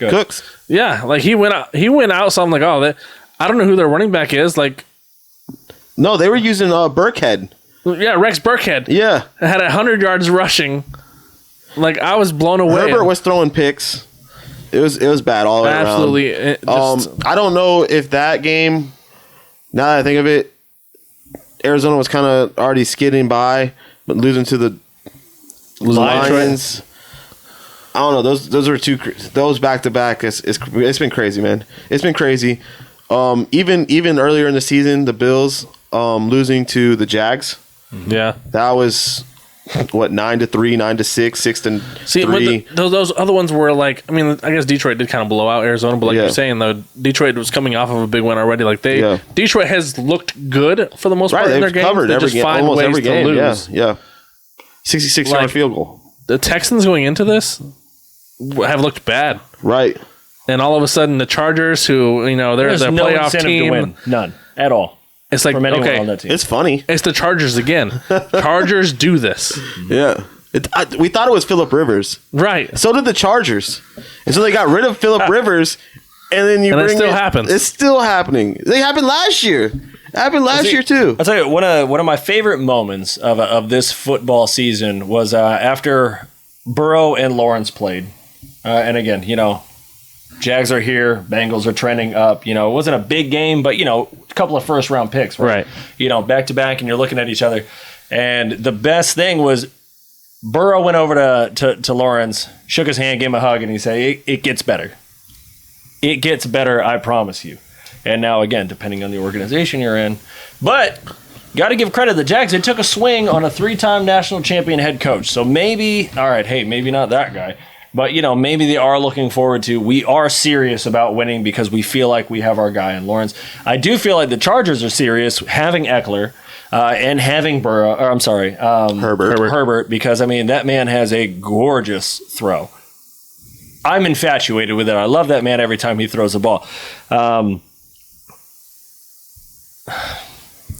Yeah, like he went out. So I'm like, I don't know who their running back is. Like, no, they were using Burkhead. Yeah, Rex Burkhead. Yeah. Had 100 yards rushing. Like, I was blown away. Herbert was throwing picks. It was bad all the way around. Absolutely. I don't know if that game, now that I think of it, Arizona was kind of already skidding by, but losing to the Lions. I don't know. Those are those back to back. It's been crazy, man. It's been crazy. Even earlier in the season, the Bills losing to the Jags. Yeah, that was 9-3, 9-6, 6-3. See, those other ones were like, I mean, I guess Detroit did kind of blow out Arizona, but like you're saying though, Detroit was coming off of a big win already. Like Detroit has looked good for the most part in their games. Covered almost every game. Lose. Yeah. 66-yard field goal. The Texans going into this have looked bad, right? And all of a sudden, the Chargers, who they're the no playoff team, to win. None at all. It's like, okay, on that team. It's funny. It's the Chargers again. Chargers do this. Yeah. We thought it was Phillip Rivers. Right. So did the Chargers. And so they got rid of Phillip Rivers, and then it still happens. It's still happening. They happened last year. It happened last year, too. I'll tell you, one of my favorite moments of this football season was after Burrow and Lawrence played. And again, Jags are here. Bengals are trending up. It wasn't a big game, but, a couple of first-round picks. Right. Back-to-back, and you're looking at each other. And the best thing was Burrow went over to Lawrence, shook his hand, gave him a hug, and he said, it gets better. It gets better, I promise you. And now, again, depending on the organization you're in. But got to give credit to the Jags. They took a swing on a 3-time national champion head coach. So maybe, all right, hey, maybe not that guy. But, maybe they are looking forward to, we are serious about winning because we feel like we have our guy in Lawrence. I do feel like the Chargers are serious having Eckler and having Herbert, because, that man has a gorgeous throw. I'm infatuated with it. I love that man every time he throws the ball.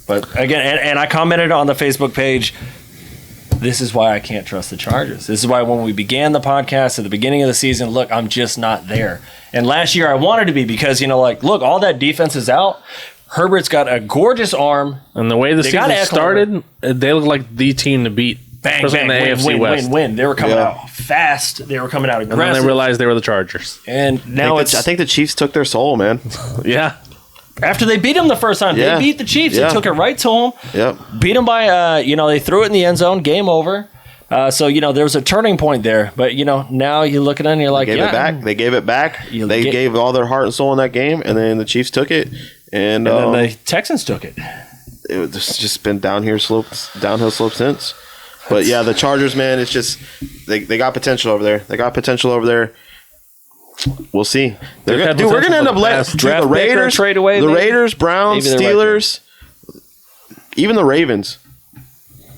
But again, and I commented on the Facebook page, this is why I can't trust the Chargers. This is why when we began the podcast at the beginning of the season, look, I'm just not there. And last year I wanted to be because, look, all that defense is out. Herbert's got a gorgeous arm. And the way the season started, they look like the team to beat. Bang, bang, the AFC West. Win. They were coming out fast. They were coming out aggressive. And then they realized they were the Chargers. And now I think the Chiefs took their soul, man. Yeah. After they beat them the first time, they beat the Chiefs. They took it right to them. Yep. Beat them by, they threw it in the end zone. Game over. So, there was a turning point there. But, now you look at it and you're like, They gave it back. They gave all their heart and soul in that game. And then the Chiefs took it. And then the Texans took it. It's just been downhill slope since. But, yeah, the Chargers, man, it's just they got potential over there. We'll see. We're going to end up letting the Raiders, trade away, the Raiders, Browns, Steelers, even the Ravens,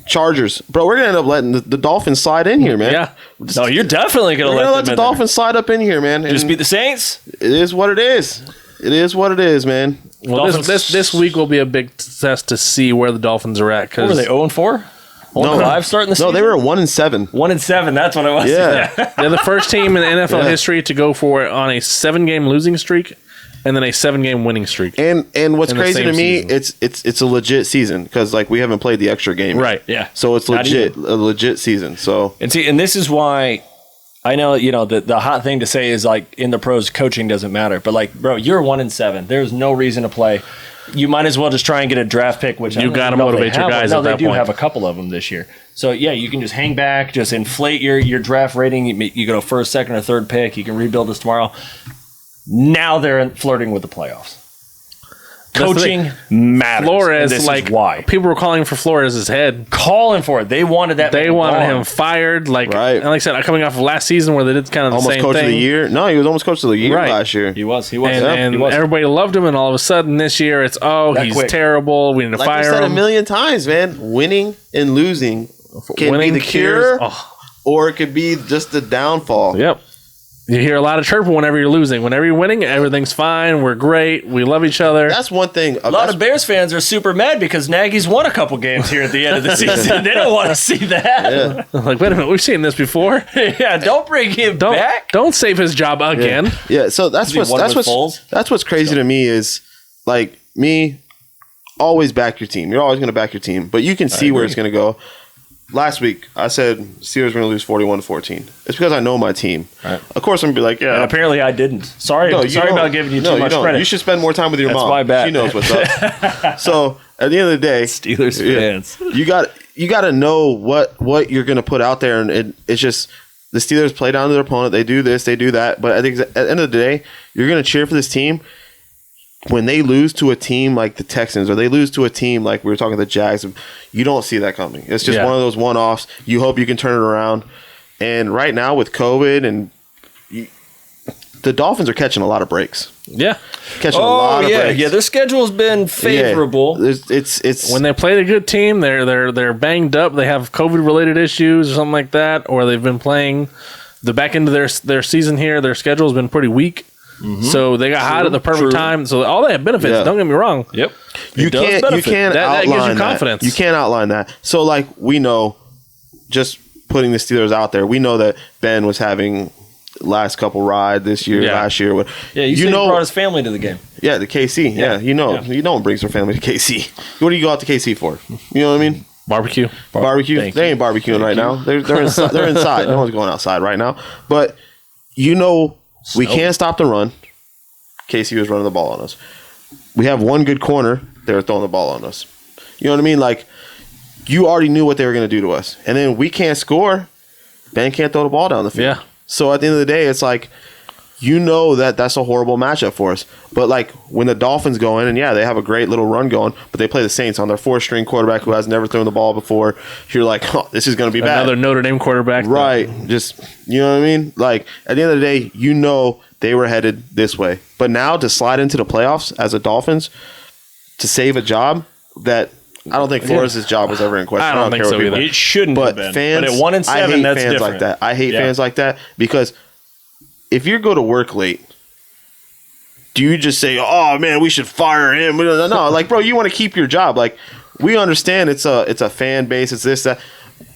Chargers. Bro, we're going to end up letting the Dolphins slide in here, man. Yeah. No, you're definitely going to let the Dolphins slide up in here, man. Just beat the Saints? It is what it is. It is what it is, man. Well, this week will be a big test to see where the Dolphins are at. What were they, 0-4? 1-5 starting the season? No, they were 1-7. 1-7, that's what it was. Yeah. They're the first team in NFL history to go for it on a 7-game losing streak and then a 7-game winning streak. And what's crazy to me, it's a legit season because we haven't played the extra game. Right, yeah. So it's a legit season. So and this is why I know, the hot thing to say is in the pros, coaching doesn't matter. But bro, you're 1-7. There's no reason to play. You might as well just try and get a draft pick, which you got to motivate your guys at that point. No, they do have a couple of them this year. So, yeah, you can just hang back, just inflate your draft rating. You go first, second, or third pick. You can rebuild this tomorrow. Now they're flirting with the playoffs. Coaching matters. Flores, this is why. People were calling for Flores' head. Calling for it. They wanted that. They wanted him fired. Right. And like I said, coming off of last season where they did kind of the almost same coach thing. of the year. No, he was almost coach of the year last year. He was. And everybody loved him, and all of a sudden this year it's, he's terrible. We need to fire him. Like I said a million times, man, winning and losing can be the cure, or it could be just the downfall. Yep. You hear a lot of chirping whenever you're losing. Whenever you're winning, everything's fine. We're great. We love each other. That's one thing. A lot of Bears fans are super mad because Nagy's won a couple games here at the end of the season. They don't want to see that. Yeah. Wait a minute. We've seen this before. Yeah, don't bring him back. Don't save his job again. Yeah, so that's what's crazy to me is me, always back your team. You're always going to back your team, but you can see where it's going to go. Last week, I said Steelers are going to lose 41-14. It's because I know my team. Right. Of course, I'm going to be like, yeah. And apparently, I didn't. Sorry about giving you too much credit. You should spend more time with your mom. That's my bad. She knows what's up. So, at the end of the day, Steelers fans, you got to know what you're going to put out there, and it's just the Steelers play down to their opponent. They do this, they do that. But at the end of the day, you're going to cheer for this team. When they lose to a team like the Texans or they lose to a team like we were talking the Jags, you don't see that coming. It's just one of those one-offs. You hope you can turn it around. And right now with COVID and the Dolphins are catching a lot of breaks. Yeah. Catching a lot of breaks. Yeah, their schedule's been favorable. Yeah. It's when they played a good team, they're banged up. They have COVID-related issues or something like that, or they've been playing the back end of their season here. Their schedule's been pretty weak. Mm-hmm. So they got hot at the perfect time. So all they have benefits. Yeah. Don't get me wrong. Yep. You can't outline that gives you confidence. You can't outline that. So we know, just putting the Steelers out there, we know that Ben was having last couple ride this year, last year. Yeah, you brought his family to the game. Yeah, the KC. Yeah, you know what brings her family to KC. What do you go out to KC for? You know what I mean? Barbecue. They ain't barbecuing right now. They're inside. They're inside. No one's going outside right now. But we can't stop the run. KC was running the ball on us. We have one good corner. They were throwing the ball on us. You know what I mean? You already knew what they were going to do to us. And then we can't score. Ben can't throw the ball down the field. Yeah. So at the end of the day, it's you know that's a horrible matchup for us. But like when the Dolphins go in, and yeah, they have a great little run going, but they play the Saints on their 4th-string quarterback who has never thrown the ball before. You're like, oh, this is going to be bad. Another Notre Dame quarterback. Right. Just, you know what I mean? Like at the end of the day, you know they were headed this way. But now to slide into the playoffs as a Dolphins to save a job that I don't think Flores' job was ever in question. I don't think so either. It shouldn't have been. Fans, but at 1-7, I hate that's fans different. like that. I hate fans like that because if you go to work late, do you just say, "Oh man, we should fire him"? No, like, bro, you want to keep your job. Like, we understand it's a fan base. It's this that.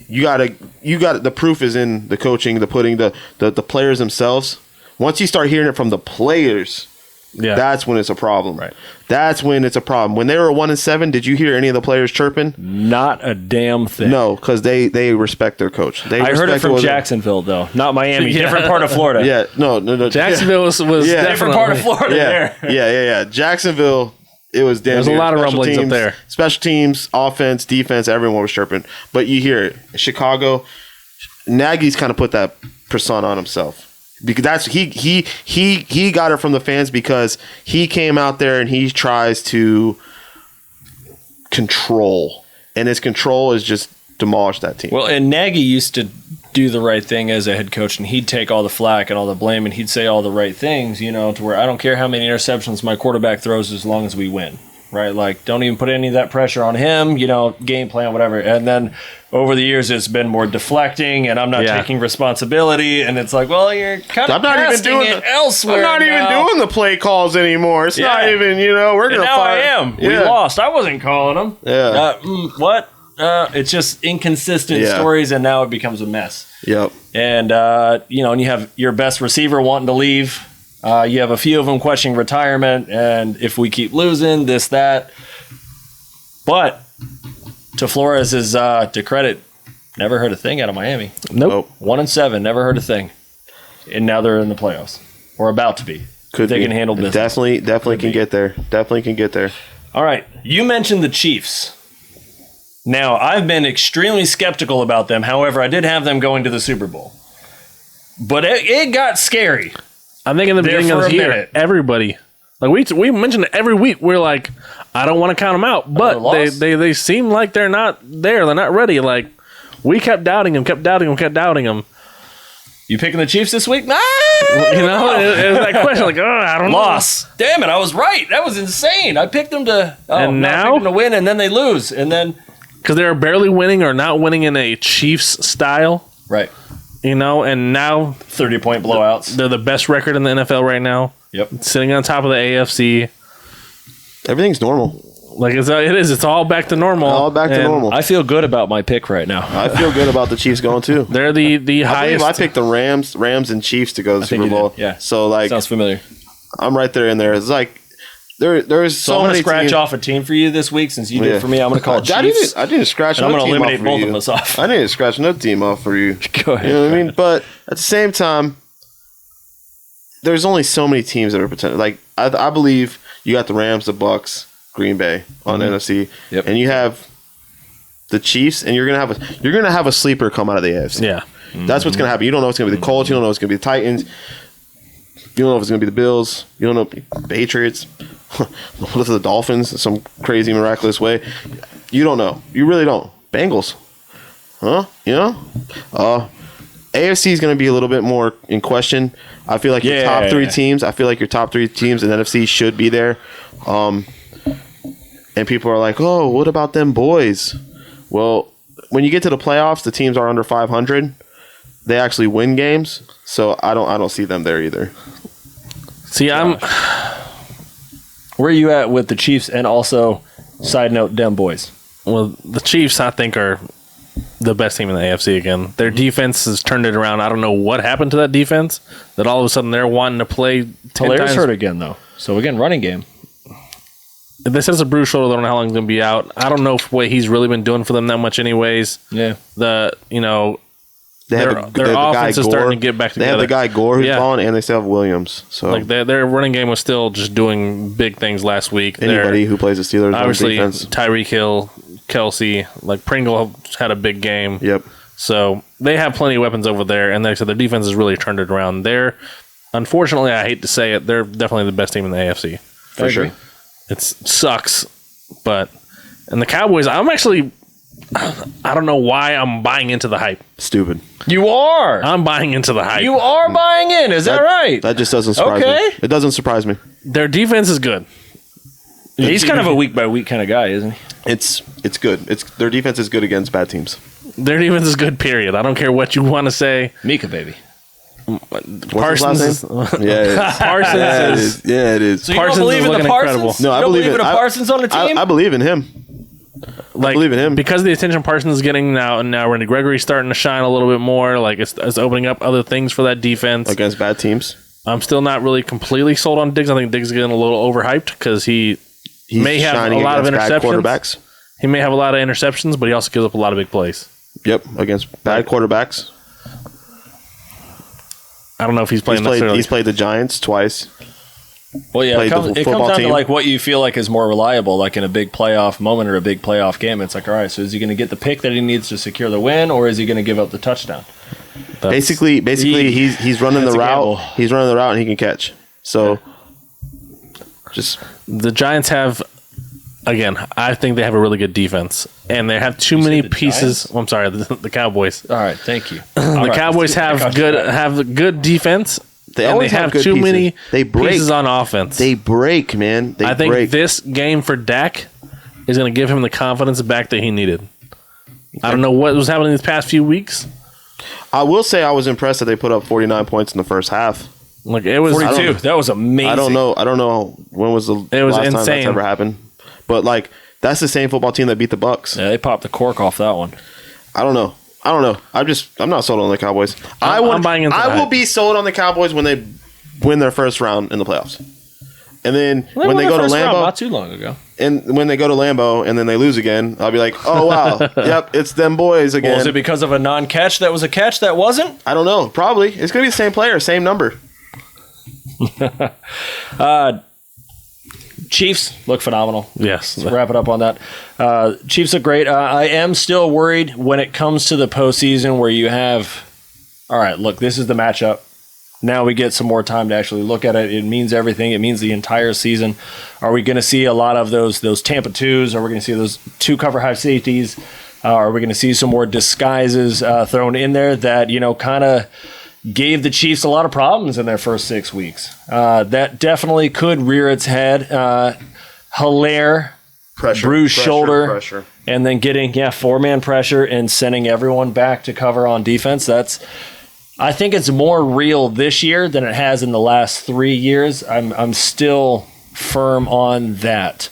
You got the proof is in the coaching, the putting the players themselves. Once you start hearing it from the players, that's when it's a problem. Right. That's when it's a problem. When they were 1-7, did you hear any of the players chirping? Not a damn thing. No, because they respect their coach. I heard it from Jacksonville, though, not Miami. Different part of Florida. Yeah, no. Jacksonville was different part of Florida. Yeah. Jacksonville. It was damn. There's a lot of rumblings up there. Special teams, offense, defense, everyone was chirping. But you hear it. Chicago, Nagy's kind of put that persona on himself. Because that's he got it from the fans because he came out there and he tries to control. And his control is just demolish that team. Well, and Nagy used to do the right thing as a head coach, and he'd take all the flack and all the blame, and he'd say all the right things, you know, to where I don't care how many interceptions my quarterback throws as long as we win, right? Like, don't even put any of that pressure on him, you know, game plan, whatever. And then over the years, it's been more deflecting, and I'm not taking responsibility, and it's like, well, you're kind of casting it elsewhere. I'm not even doing the play calls anymore. It's not even, you know, we're going to fire. Now I am. We lost. I wasn't calling them. Yeah. What? It's just inconsistent stories, and now it becomes a mess. Yep. And, you know, and you have your best receiver wanting to leave. You have a few of them questioning retirement, and if we keep losing, this, that. But to Flores' to credit, never heard a thing out of Miami. Nope. 1-7, never heard a thing. And now they're in the playoffs. Or about to be. They can handle business. Definitely can get there. Definitely can get there. All right. You mentioned the Chiefs. Now, I've been extremely skeptical about them. However, I did have them going to the Super Bowl. But it got scary. I think in the beginning of the year, everybody, like we mentioned it every week, we're like, I don't want to count them out. But they seem like they're not there. They're not ready. Like, we kept doubting them. You picking the Chiefs this week? Nah. You know, it was that question, like, I don't know. Loss. Damn it, I was right. That was insane. I picked them to win, and then they lose. And then... Because they were barely winning or not winning in a Chiefs style. Right. You know, and now 30-point blowouts. They're the best record in the NFL right now. Yep. Sitting on top of the AFC. Everything's normal. Like it is. It's all back to normal. All back to normal. I feel good about my pick right now. I feel good about the Chiefs going too. They're the highest. I picked the Rams and Chiefs to go to the Super Bowl. Yeah. So like, sounds familiar. I'm right there in there. It's like there's so I'm many. Gonna scratch off a team for you this week since you did it for me. I'm gonna call it Chiefs. I didn't scratch. I'm gonna eliminate both of us off. I didn't scratch another team off for you. Go ahead. You know what I mean? But at the same time, there's only so many teams that are potential. Like I believe you got the Rams, the Bucks, Green Bay on the NFC, and you have the Chiefs, and you're gonna have a sleeper come out of the AFC. Yeah, that's what's gonna happen. You don't know if it's gonna be the Colts. You don't know if it's gonna be the Titans. You don't know if it's gonna be the Bills. You don't know the Patriots. What if the Dolphins in some crazy miraculous way? You don't know. You really don't. Bengals, huh? You know, AFC is gonna be a little bit more in question. I feel like your top three teams. I feel like your top three teams in NFC should be there. And people are like, oh, what about them boys? Well, when you get to the playoffs, the teams are under 500. They actually win games, so I don't see them there either. See, where are you at with the Chiefs? And also, side note, them boys. Well, the Chiefs, I think, are the best team in the AFC again. Their defense has turned it around. I don't know what happened to that defense, that all of a sudden they're wanting to play 10 times. hurt again, though. So, again, running game. They said it's a bruised shoulder. They don't know how long he's going to be out. I don't know what he's really been doing for them that much anyways. Yeah. Their the offense is starting to get back together. They have the guy Gore who's balling, and they still have Williams. So like their running game was still just doing big things last week. Anybody who plays the Steelers, obviously Tyreek Hill, Kelsey, like Pringle had a big game. Yep. So they have plenty of weapons over there, and like I said, their defense has really turned it around. unfortunately, I hate to say it, they're definitely the best team in the AFC. For sure. It sucks, but and the Cowboys, I don't know why I'm buying into the hype. Stupid. You are. I'm buying into the hype. You are buying in. Is that right? That just doesn't surprise me. It doesn't surprise me. Their defense is good. He's kind of a week by week kind of guy, isn't he? It's good. Their defense is good against bad teams. Their defense is good, period. I don't care what you want to say. Mika, baby. Parsons is, yeah, Parsons it is. So you don't believe in the Parsons? No, I believe in Parsons on the team? I believe in him. I believe in him because of the attention Parsons is getting now, and now Randy Gregory's starting to shine a little bit more. Like it's opening up other things for that defense against bad teams. I'm still not really completely sold on Diggs. I think Diggs is getting a little overhyped because he may have a lot of interceptions. He may have a lot of interceptions, but he also gives up a lot of big plays. Yep, against bad quarterbacks. I don't know if he's playing. He's played the Giants twice. Well, yeah, it comes down to like what you feel like is more reliable, like in a big playoff moment or a big playoff game. It's like, all right, so is he going to get the pick that he needs to secure the win, or is he going to give up the touchdown? Basically, he's running the route. He's running the route, and he can catch. So, just the Giants have. Again, I think they have a really good defense, and they have too many pieces. I'm sorry, the Cowboys. All right, thank you. The Cowboys have good defense. They always have too many pieces on offense. They break, man. I think this game for Dak is going to give him the confidence back that he needed. I don't know what was happening these past few weeks. I will say I was impressed that they put up 49 points in the first half. Like it was 42. That was amazing. I don't know when was the last time that's ever happened. But like that's the same football team that beat the Bucks. Yeah, they popped the cork off that one. I don't know. I'm not sold on the Cowboys. I'm buying into I will be sold on the Cowboys when they win their first round in the playoffs. And then when they go to Lambeau, not too long ago. And when they go to Lambeau and then they lose again, I'll be like, "Oh wow, yep, it's them boys again." Was it because of a non-catch that was a catch that wasn't? I don't know. Probably. It's going to be the same player, same number. Chiefs look phenomenal. Yes. Let's wrap it up on that. Chiefs look great. I am still worried when it comes to the postseason where you have, all right, look, this is the matchup. Now we get some more time to actually look at it. It means everything. It means the entire season. Are we going to see a lot of those Tampa 2s? Are we going to see those 2 cover high safeties? Are we going to see some more disguises thrown in there that, kind of gave the Chiefs a lot of problems in their first 6 weeks? That definitely could rear its head. Hilaire, bruised shoulder, and then getting 4-man pressure and sending everyone back to cover on defense. I think it's more real this year than it has in the last 3 years. I'm still firm on that.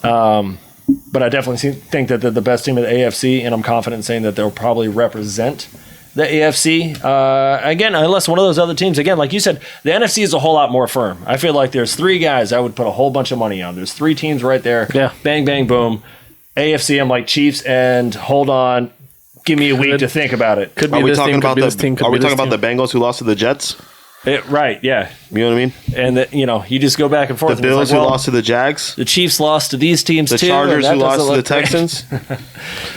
But I definitely think that they're the best team in the AFC, and I'm confident in saying that they'll probably represent the AFC. Again, unless one of those other teams, again, like you said, the NFC is a whole lot more firm. I feel like there's 3 guys I would put a whole bunch of money on. There's 3 teams right there. Yeah. Bang, bang, boom. AFC, I'm like Chiefs, and hold on. Give me a week to think about it. Could be this team, could be this team. Are we talking about the Bengals who lost to the Jets? Right, yeah. You know what I mean? And, you just go back and forth. The Bills who lost to the Jags. The Chiefs lost to these teams, too. The Chargers who lost to the Texans.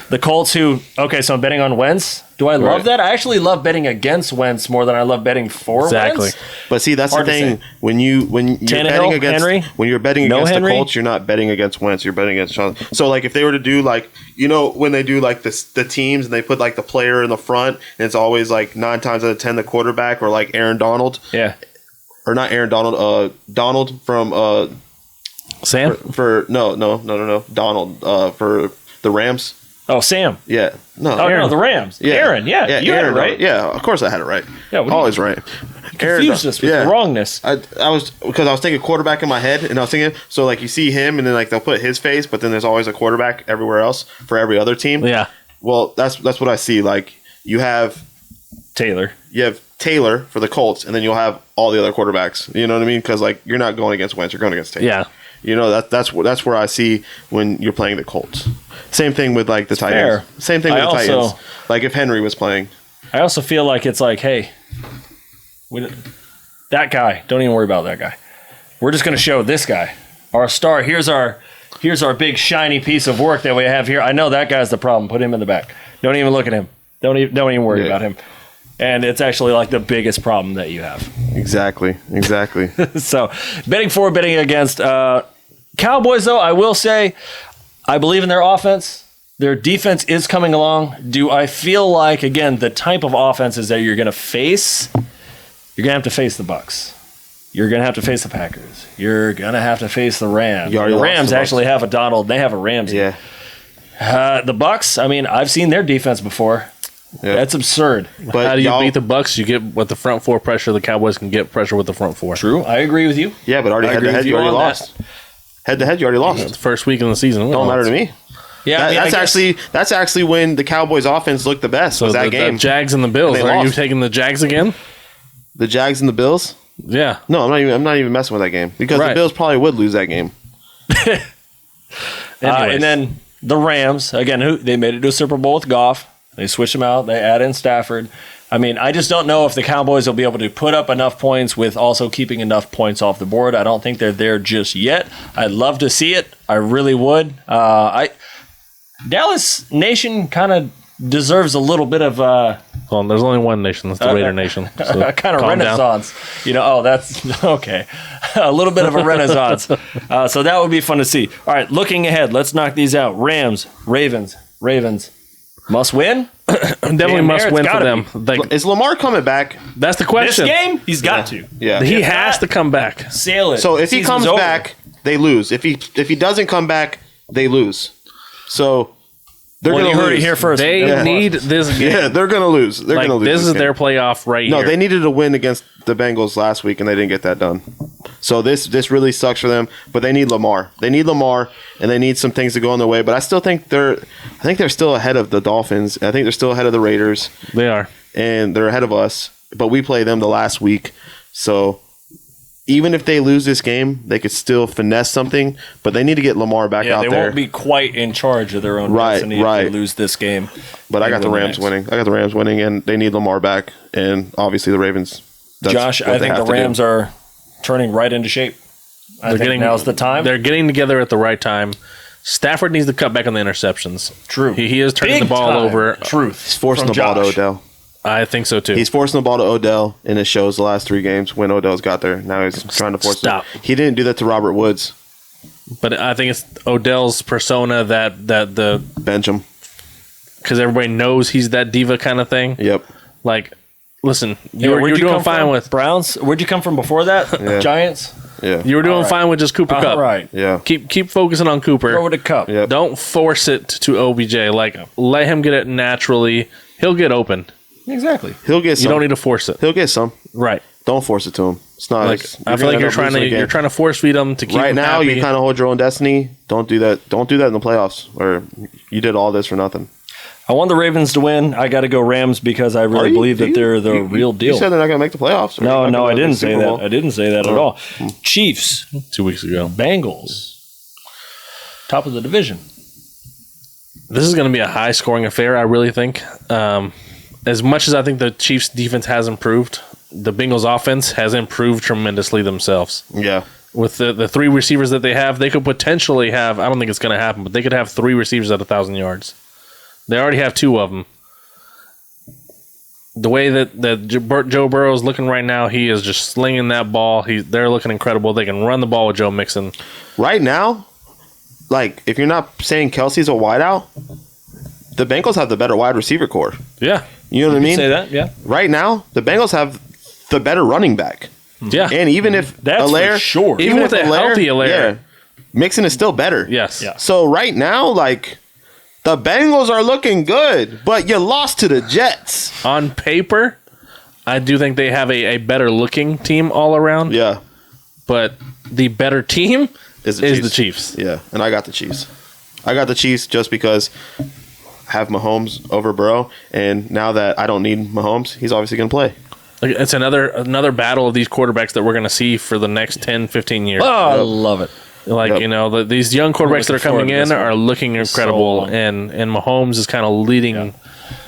The Colts who, so I'm betting on Wentz. Do I love that? I actually love betting against Wentz more than I love betting for Wentz. But see, that's the thing. When you're betting against Henry? When you're betting against the Colts, you're not betting against Wentz. You're betting against Sean. So like if they were to do like when they do like the teams and they put like the player in the front and it's always like 9 times out of 10 the quarterback or like Aaron Donald. Yeah. Or not Aaron Donald. Donald from Sam for no Donald for the Rams. Oh, Sam. Yeah. No. Oh, no, the Rams. Yeah. Aaron. Yeah. You Aaron, had it right. Yeah. Of course I had it right. Yeah. Always right. Confused us with the wrongness. I was because I was thinking quarterback in my head, and I was thinking so like you see him, and then like they'll put his face, but then there's always a quarterback everywhere else for every other team. Yeah. Well, that's what I see. Like you have Taylor. You have Taylor for the Colts, and then you'll have all the other quarterbacks. You know what I mean? Because like you're not going against Wentz, you're going against Taylor. Yeah. That's where I see when you're playing the Colts. Same thing with like the Titans. Fair. Same thing with the Titans. Like if Henry was playing. I also feel like it's like, hey, that guy, don't even worry about that guy. We're just going to show this guy, our star. Here's our big shiny piece of work that we have here. I know that guy's the problem. Put him in the back. Don't even look at him. Don't even worry about him. And it's actually like the biggest problem that you have. Exactly. So, betting for, betting against. Cowboys, though, I will say, I believe in their offense. Their defense is coming along. Do I feel like, again, the type of offenses that you're going to face, you're going to have to face the Bucs. You're going to have to face the Packers. You're going to have to face the Rams. The Rams actually have a Donald. They have a Ramsey. Yeah. The Bucs, I mean, I've seen their defense before. Yeah. That's absurd. But how do you beat the Bucs? You get with the front four pressure. The Cowboys can get pressure with the front four. True. I agree with you. Yeah, but already head-to-head, you already lost. Head-to-head, you already lost. It's the first week in the season. Don't matter to me. Yeah, that's actually when the Cowboys' offense looked the best. So was that game? The Jags and the Bills. Are you taking the Jags again? The Jags and the Bills? Yeah. No, I'm not even messing with that game because the Bills probably would lose that game. And then the Rams again. They made it to a Super Bowl with Goff. They switched them out. They add in Stafford. I mean, I just don't know if the Cowboys will be able to put up enough points with also keeping enough points off the board. I don't think they're there just yet. I'd love to see it. I really would. Dallas Nation kind of deserves a little bit of well, there's only one nation. That's the Raider Nation. So kind of renaissance. Down. That's okay. A little bit of a renaissance. So that would be fun to see. All right, looking ahead, let's knock these out. Rams, Ravens. Must win? Definitely must win for them. Is Lamar coming back? That's the question. This game, he's got to. Yeah. He has to come back. Sail it. So if he comes back, they lose. If he doesn't come back, they lose. So they're going to lose. You heard it here first. They need this game. Yeah, they're going to lose. They're going to lose. This is their playoff right here. No, they needed a win against the Bengals last week, and they didn't get that done. So this really sucks for them. But they need Lamar. And they need some things to go on their way. But I still think they're still ahead of the Dolphins. I think they're still ahead of the Raiders. They are, and they're ahead of us. But we play them the last week, so even if they lose this game, they could still finesse something, but they need to get Lamar back out there. They won't be quite in charge of their own destiny if they lose this game. But I got the Rams winning. And they need Lamar back, and obviously the Ravens. Josh, I think the Rams are turning right into shape. I think now's the time. They're getting together at the right time. Stafford needs to cut back on the interceptions. True. He is turning the ball over. Truth. He's forcing the ball to Odell. I think so, too. He's forcing the ball to Odell, and it shows the last 3 games when Odell's got there. Now he's trying to force it. He didn't do that to Robert Woods. But I think it's Odell's persona that the... Bench him. Because everybody knows he's that diva kind of thing. Yep. Like, listen, you're doing fine with... Browns? Where'd you come from before that? Yeah. Giants? Yeah. You were doing fine with just Cooper Kupp. All right. Yeah. Keep focusing on Cooper. Throw it a Kupp. Yep. Don't force it to OBJ. Like, let him get it naturally. He'll get open. Exactly. He'll get some. You don't need to force it. He'll get some. Right. Don't force it to him. It's not like I feel like you're trying to force feed him to keep right him now. happy. You kind of hold your own destiny. Don't do that. Don't do that in the playoffs, or you did all this for nothing. I want the Ravens to win. I got to go Rams because I really believe that they're the real deal. You said they're not going to make the playoffs. No, I didn't say that. I didn't say that at all. Chiefs 2 weeks ago. Bengals, top of the division. This is going to be a high-scoring affair, I really think. As much as I think the Chiefs' defense has improved, the Bengals' offense has improved tremendously themselves. Yeah. With the 3 receivers that they have, they could potentially have, I don't think it's going to happen, but they could have 3 receivers at 1,000 yards. They already have 2 of them. The way that Joe Burrow is looking right now, he is just slinging that ball. They're looking incredible. They can run the ball with Joe Mixon. Right now, like, if you're not saying Kelsey's a wideout, the Bengals have the better wide receiver core. Yeah. You know what I mean? Say that, yeah. Right now, the Bengals have the better running back. Yeah. And even if that's Allaire, for sure. Even with a healthy Allaire. Mixon is still better. Yes. Yeah. So right now, like, the Bengals are looking good, but you lost to the Jets. On paper, I do think they have a better looking team all around. Yeah. But the better team is the Chiefs. Yeah. And I got the Chiefs. I got the Chiefs just because I have Mahomes over Burrow, and now that I don't need Mahomes, he's obviously going to play. It's another battle of these quarterbacks that we're going to see for the next 10, 15 years. Oh, I love it. Like, you know, these young quarterbacks that are coming in are looking incredible, and Mahomes is kind of leading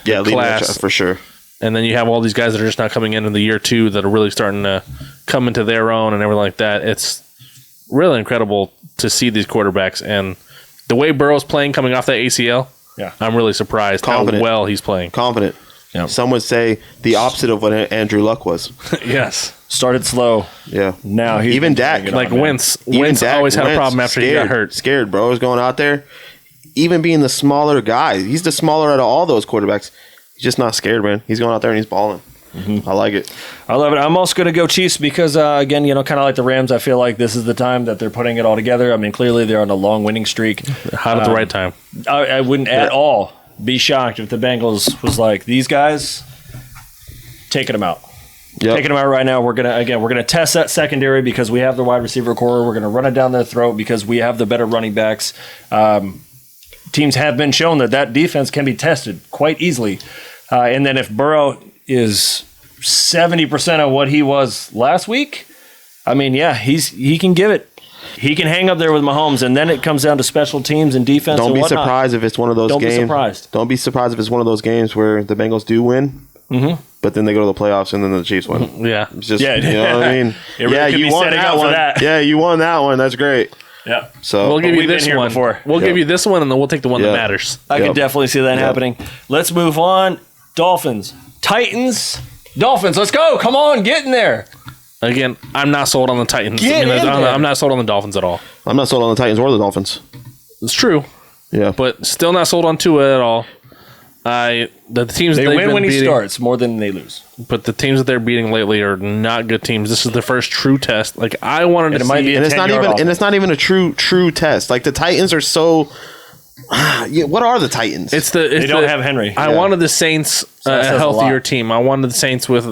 the class for sure. And then you have all these guys that are just not coming in the year 2 that are really starting to come into their own and everything like that. It's really incredible to see these quarterbacks, and the way Burrow's playing coming off that ACL. Yeah, I'm really surprised how well he's playing. Confident. Yep. Some would say the opposite of what Andrew Luck was. Yes. Started slow. Yeah. Now he's even Dak, like Wentz. Wentz always had a problem after he got hurt. Scared, bro. He's going out there, even being the smaller guy. He's the smaller out of all those quarterbacks. He's just not scared, man. He's going out there and he's balling. I like it. I love it. I'm also going to go Chiefs because, again, kind of like the Rams, I feel like this is the time that they're putting it all together. I mean, clearly they're on a long winning streak. Hot at the right time. I wouldn't at all be shocked if the Bengals was like, these guys, taking them out. Yep. Taking them out right now. We're gonna test that secondary because we have the wide receiver core. We're gonna run it down their throat because we have the better running backs. Teams have been shown that defense can be tested quite easily. And then if Burrow is 70% of what he was last week, I mean, yeah, he can give it. He can hang up there with Mahomes, and then it comes down to special teams and defense. Don't be surprised if it's one of those games. Don't be surprised. Don't be surprised if it's one of those games where the Bengals do win. Mm-hmm. But then they go to the playoffs and then the Chiefs win. Yeah. It's just, you know what I mean? You won that one. Yeah, you won that one. That's great. Yeah. So we'll give you this one. We'll give you this one, and then we'll take the one that matters. I can definitely see that happening. Let's move on. Dolphins. Titans. Dolphins. Let's go. Come on. Get in there. Again, I'm not sold on the Titans. I'm not sold on the Dolphins at all. I'm not sold on the Titans or the Dolphins. It's true. Yeah. But still not sold on Tua at all. The teams they win when he starts more than they lose. But the teams that they're beating lately are not good teams. This is the first true test. Like I wanted to see, and it's not even a true test. Like the Titans are so. What are the Titans? They don't have Henry. I wanted the Saints a healthier team. I wanted the Saints with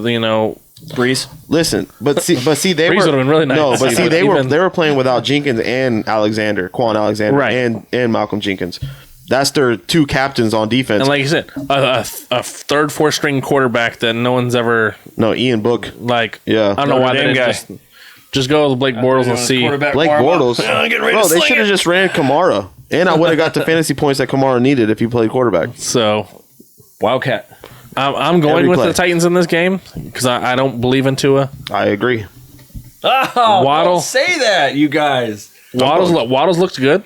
Breeze. Listen, but see, they Breeze were been really nice. No, but see, they were playing without Jenkins and Quan Alexander, right. and Malcolm Jenkins. That's their two captains on defense. And like you said, a third, fourth string quarterback that no one's ever. No, Ian Book. Like, yeah, I don't know why they didn't just go with Blake Bortles and see. Blake Bortles. Bro, they should have just ran Kamara. And I would have got the fantasy points that Kamara needed if he played quarterback. So, Wildcat. I'm going with the Titans in this game because I don't believe in Tua. I agree. Oh, Waddle. Don't say that, you guys. Waddle's looked good.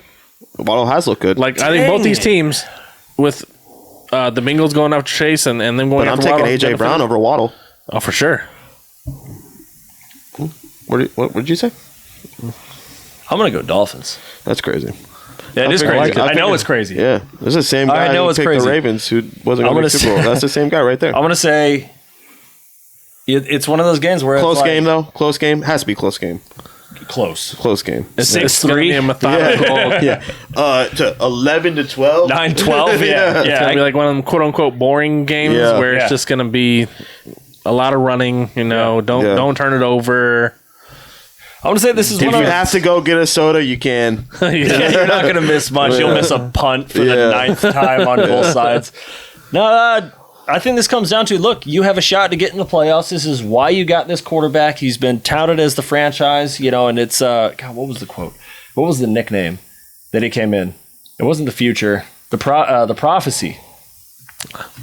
Waddle has looked good. Like, I think both these teams, with the Bengals going after Chase and them going after Waddle. But I'm taking A.J. Brown over Waddle. Oh, for sure. What did you say? I'm going to go Dolphins. That's crazy. Yeah, it is crazy. I know it's crazy. Yeah. There's the same guy who picked the Ravens who wasn't going to Super Bowl. That's the same guy right there. I'm going to say it's one of those games where close game, though. Close game. Has to be close game. Close game. 6-3. Methodical. Yeah. To 11 to 12. 9-12. Yeah. It's going to be like one of them quote unquote boring games where it's just going to be a lot of running. Don't turn it over. I want to say this is if you have to go get a soda, you can. You're not going to miss much. You'll miss a punt for the 9th time on both sides. No, I think this comes down to, look, you have a shot to get in the playoffs. This is why you got this quarterback. He's been touted as the franchise, and it's, God, what was the quote? What was the nickname that he came in? It wasn't the future. The prophecy.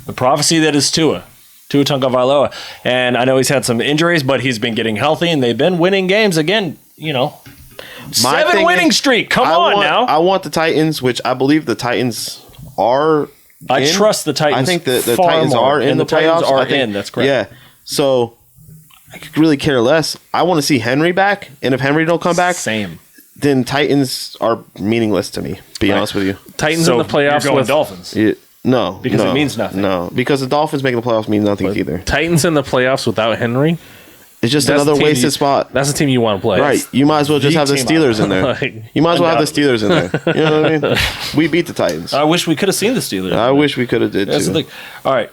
The prophecy that is Tua Tagovailoa. And I know he's had some injuries, but he's been getting healthy, and they've been winning games again. 7 winning streak. Come on now. I want the Titans, which I believe the Titans are. I trust the Titans. I think the Titans are in the playoffs. Titans are in. That's correct. Yeah. So I could really care less. I want to see Henry back, and if Henry don't come back, then Titans are meaningless to me. Be honest with you. Titans in the playoffs with Dolphins. No, because it means nothing. No, because the Dolphins making the playoffs means nothing either. Titans in the playoffs without Henry, it's just another wasted spot. That's the team you want to play, right? You might as well just have the Steelers in there. You might as well have the Steelers in there. You know what I mean? We beat the Titans. I wish we could have seen the Steelers. I wish we could have did That's too. The thing. All right,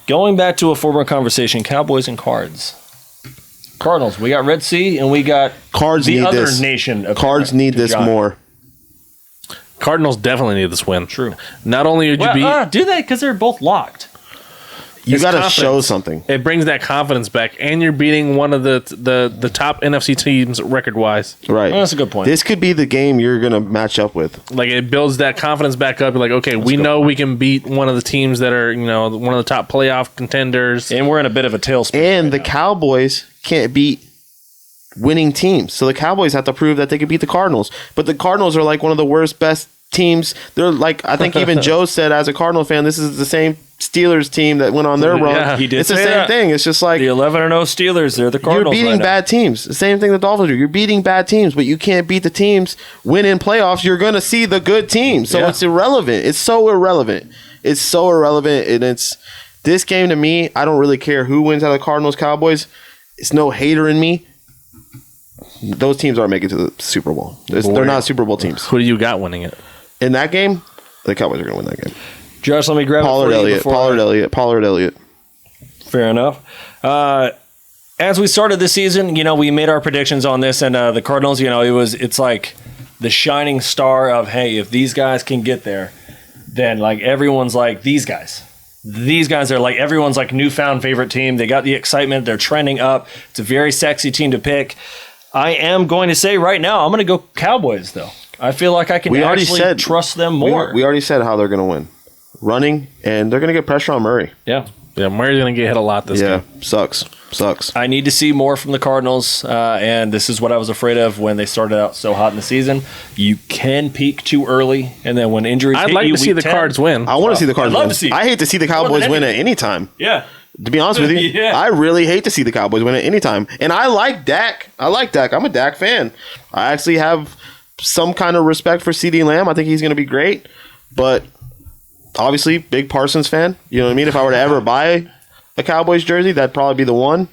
going back to a former conversation: Cowboys and Cards. Cardinals. We got Red Sea and we got Cards. The need other this. nation. Of Cards need this more. Cardinals definitely need this win. True. Not only would you beat... do they? Because they're both locked. You got to show something. It brings that confidence back, and you're beating one of the top NFC teams record-wise. Right. Well, that's a good point. This could be the game you're going to match up with. Like, it builds that confidence back up. You're like, okay, we know we can beat one of the teams that are, one of the top playoff contenders. And we're in a bit of a tailspin. And the Cowboys can't beat winning teams. So the Cowboys have to prove that they can beat the Cardinals. But the Cardinals are like one of the best teams. They're like, I think even Joe said as a Cardinal fan, this is the same Steelers team that went on their run. Yeah, he did. It's the same thing. It's just like the 11-0 Steelers. They're the Cardinals. You're beating bad teams. The same thing the Dolphins do. You're beating bad teams, but you can't beat the teams. When in playoffs, you're going to see the good teams. So it's irrelevant. It's so irrelevant. It's so irrelevant, and it's this game to me. I don't really care who wins out of the Cardinals Cowboys. It's no hater in me. Those teams aren't making it to the Super Bowl. They're not Super Bowl teams. Who do you got winning it? In that game, the Cowboys are going to win that game. Josh, let me grab Pollard Elliott. Fair enough. As we started this season, we made our predictions on this, and the Cardinals, it's like the shining star of, hey, if these guys can get there, then like everyone's like these guys. These guys are like everyone's like newfound favorite team. They got the excitement. They're trending up. It's a very sexy team to pick. I am going to say right now, I'm going to go Cowboys, though. I feel like I can trust them more. We already said how they're going to win. Running, and they're going to get pressure on Murray. Yeah, Murray's going to get hit a lot this game. Sucks. I need to see more from the Cardinals, and this is what I was afraid of when they started out so hot in the season. You can peak too early, and then when injuries I'd like to see the Cards win. I want to see the Cards win. I hate to see the Cowboys win at any time. Yeah. To be honest with you, I really hate to see the Cowboys win at any time. And I like Dak. I'm a Dak fan. I actually have some kind of respect for CeeDee Lamb. I think he's going to be great. But obviously, big Parsons fan. You know what I mean? If I were to ever buy a Cowboys jersey, that'd probably be the one.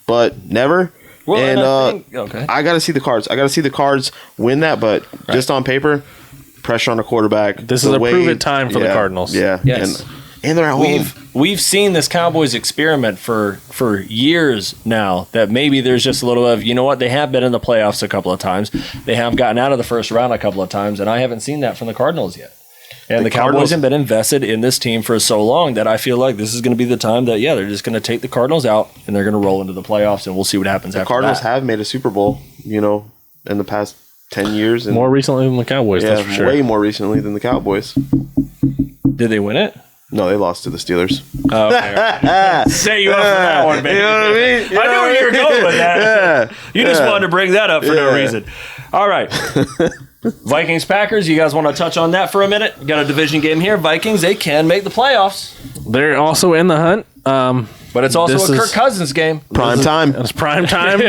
But never. Well, and I got to see the Cards. I got to see the Cards win that. But just on paper, pressure on the quarterback. This is a prove-it time for the Cardinals. Yeah. Yes. And they're at home. We've seen this Cowboys experiment for years now that maybe there's just a little of, they have been in the playoffs a couple of times. They have gotten out of the first round a couple of times, and I haven't seen that from the Cardinals yet. And the Cowboys have been invested in this team for so long that I feel like this is going to be the time that, they're just going to take the Cardinals out and they're going to roll into the playoffs, and we'll see what happens after that. The Cardinals have made a Super Bowl, in the past 10 years. And more recently than the Cowboys, that's for sure. Way more recently than the Cowboys. Did they win it? No, they lost to the Steelers. Oh, okay. Set you up for that one, baby. You know what I mean? I knew where you were going with that. You just wanted to bring that up for no reason. All right. Vikings-Packers, you guys want to touch on that for a minute? Got a division game here. Vikings, they can make the playoffs. They're also in the hunt. But it's also a Kirk Cousins game. Prime time. It's prime time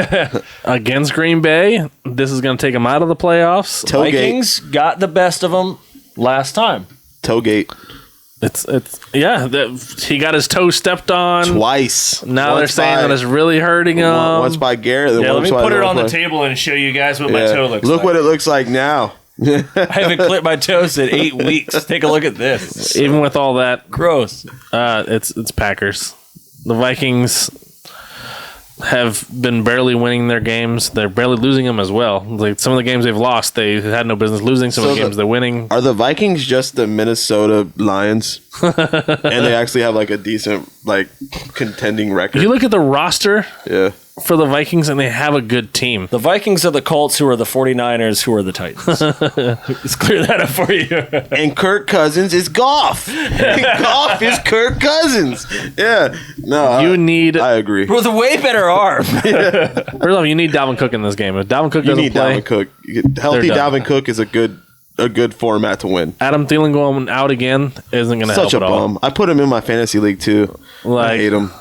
against Green Bay. This is going to take them out of the playoffs. Vikings got the best of them last time. Toegate. He got his toe stepped on twice. Now they're saying that it's really hurting him. Once by Garrett. Let me put it on the table and show you guys what my toe looks like. Look what it looks like now. I haven't clipped my toes in 8 weeks. Take a look at this. Even with all that, gross. It's Packers. The Vikings have been barely winning their games. They're barely losing them as well. Like some of the games they've lost, they had no business losing. Some of the games they're winning. Are the Vikings just the Minnesota Lions? And they actually have like a decent contending record. If you look at the roster for the Vikings, and they have a good team. The Vikings are the Colts, who are the 49ers, who are the Titans. Let's clear that up for you. And Kirk Cousins is Goff. Goff is Kirk Cousins. Yeah. No, I agree. With a way better arm. First off, you need Dalvin Cook in this game. If Dalvin Cook doesn't play, Dalvin Cook. Healthy Dalvin Cook is a good format to win. Adam Thielen going out again isn't going to help at all. Such a bum. I put him in my fantasy league too. I hate him.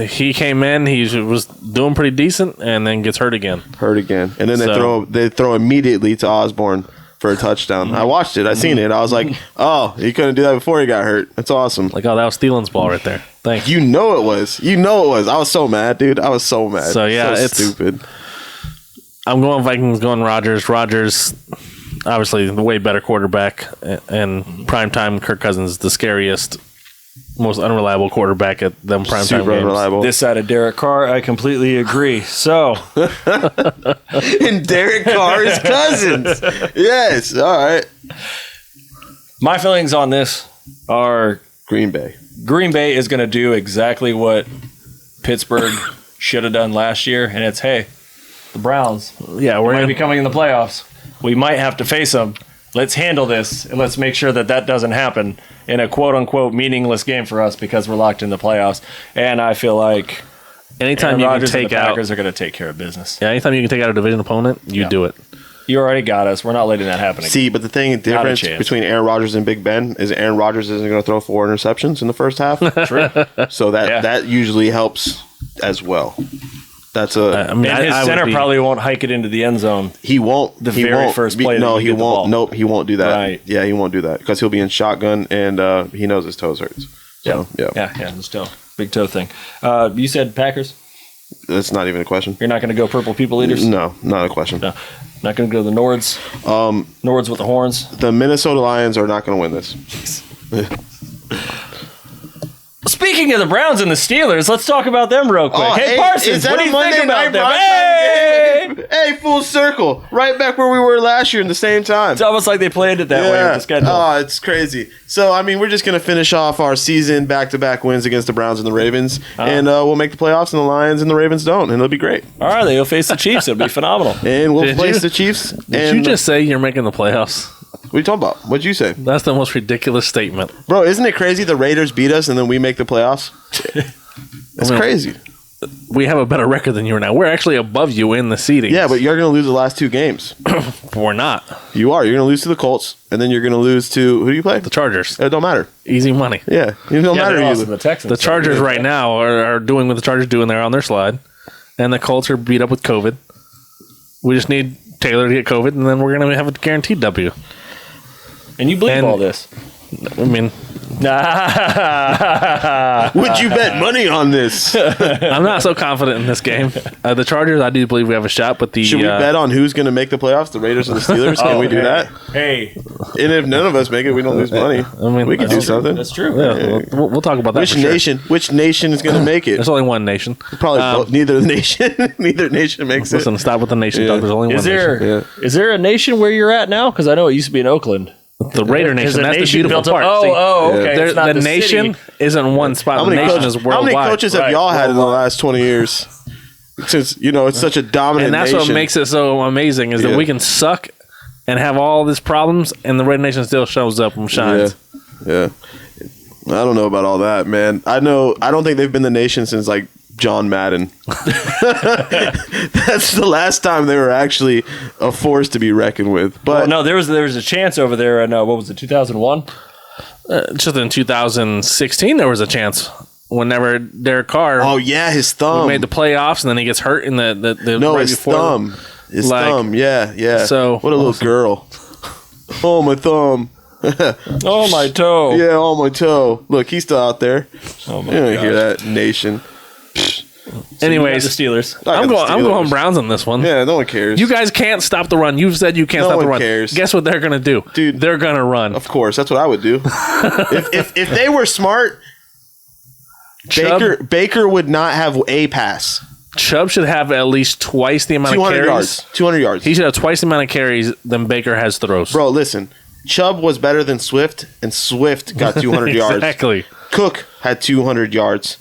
He came in, he was doing pretty decent, and then gets hurt again. And then they throw immediately to Osborne for a touchdown. I watched it. I seen it. I was like, oh, he couldn't do that before he got hurt. That's awesome. That was Thielen's ball right there. Thanks. You know it was. I was so mad, dude. I was so mad. So it's stupid. I'm going Vikings, going Rodgers. Rodgers, obviously, the way better quarterback, and primetime Kirk Cousins, the scariest, most unreliable quarterback at them primetime Super games. Unreliable. This side of Derek Carr, I completely agree. So, and Derek Carr is Cousins. Yes, all right. My feelings on this are Green Bay. Green Bay is going to do exactly what Pittsburgh should have done last year, and it's, hey, the Browns. Yeah, we're going to be coming in the playoffs. We might have to face them. Let's handle this, and let's make sure that doesn't happen in a quote-unquote meaningless game for us because we're locked in the playoffs. And I feel like anytime you can take the out, Packers are going to take care of business. Yeah, anytime you can take out a division opponent, you do it. You already got us. We're not letting that happen again. See, but the difference between Aaron Rodgers and Big Ben is Aaron Rodgers isn't going to throw 4 interceptions in the first half. True. So that usually helps as well. That's and his center probably won't hike it into the end zone. He won't. First play. No, he won't. Nope, he won't do that. Right. Yeah, he won't do that because he'll be in shotgun and he knows his toes hurts. So, yeah, his toe, big toe thing. You said Packers. That's not even a question. You're not going to go purple people eaters? No, not a question. No. Not going to go to the Nords? Nords with the horns? The Minnesota Lions are not going to win this. Speaking of the Browns and the Steelers, let's talk about them real quick. Hey, Parsons, what do you think about them? Hey, full circle. Right back where we were last year in the same time. It's almost like they planned it that way with the schedule. Oh, it's crazy. So, I mean, we're just going to finish off our season back-to-back wins against the Browns and the Ravens, and we'll make the playoffs, and the Lions and the Ravens don't, and it'll be great. All right, they'll face the Chiefs. It'll be phenomenal. And we'll face the Chiefs. Did you just say you're making the playoffs? What are you talking about? What'd you say? That's the most ridiculous statement. Bro, isn't it crazy the Raiders beat us and then we make the playoffs? That's crazy. We have a better record than you are now. We're actually above you in the seeding. Yeah, but you're going to lose the last 2 games. We're not. You are. You're going to lose to the Colts, and then you're going to lose to, who do you play? The Chargers. It don't matter. Easy money. Yeah. It don't matter. The Texans. The Chargers right now are doing what the Chargers do when they're on their slide, and the Colts are beat up with COVID. We just need Taylor to get COVID, and then we're going to have a guaranteed W. And you believe all this? I mean, would you bet money on this? I'm not so confident in this game. The Chargers, I do believe we have a shot, but should we bet on who's going to make the playoffs? The Raiders or the Steelers? Can we do that? Hey, and if none of us make it, we don't lose money. I mean, we can do something. That's true. Yeah, we'll talk about that. Which nation is going to make it? There's only one nation. Probably neither nation. Neither nation makes it. Listen, stop with the nation talk. There's only one nation. Is there a nation where you're at now? Because I know it used to be in Oakland. The Raider Nation. That's the beautiful part. Okay. The nation isn't one spot. The nation is worldwide. How many coaches have y'all had in the last 20 years? Since, it's such a dominant nation. And that's what makes it so amazing is that we can suck and have all these problems, and the Raider Nation still shows up and shines. Yeah. I don't know about all that, man. I don't think they've been the nation since, like, John Madden. That's the last time they were actually a force to be reckoned with. But no, there was a chance over there in what was it, 2001? Just in 2016, there was a chance. Whenever Derek Carr, his thumb made the playoffs, and then he gets hurt in the his thumb, thumb, yeah. So what a little girl. Oh, my thumb. Oh, my toe. Yeah, oh, my toe. Look, he's still out there. Oh my you don't hear that, nation. Anyways, the Steelers. I'm going Browns on this one. Yeah, no one cares. You guys can't stop the run. You've said you can't stop the run. Cares. Guess what they're gonna do, dude? They're gonna run. Of course, that's what I would do. if they were smart, Baker would not have a pass. Chubb should have at least twice the amount of carries. 200 yards. He should have twice the amount of carries than Baker has throws. Bro, listen. Chubb was better than Swift, and Swift got 200 yards. Exactly. Cook had 200 yards.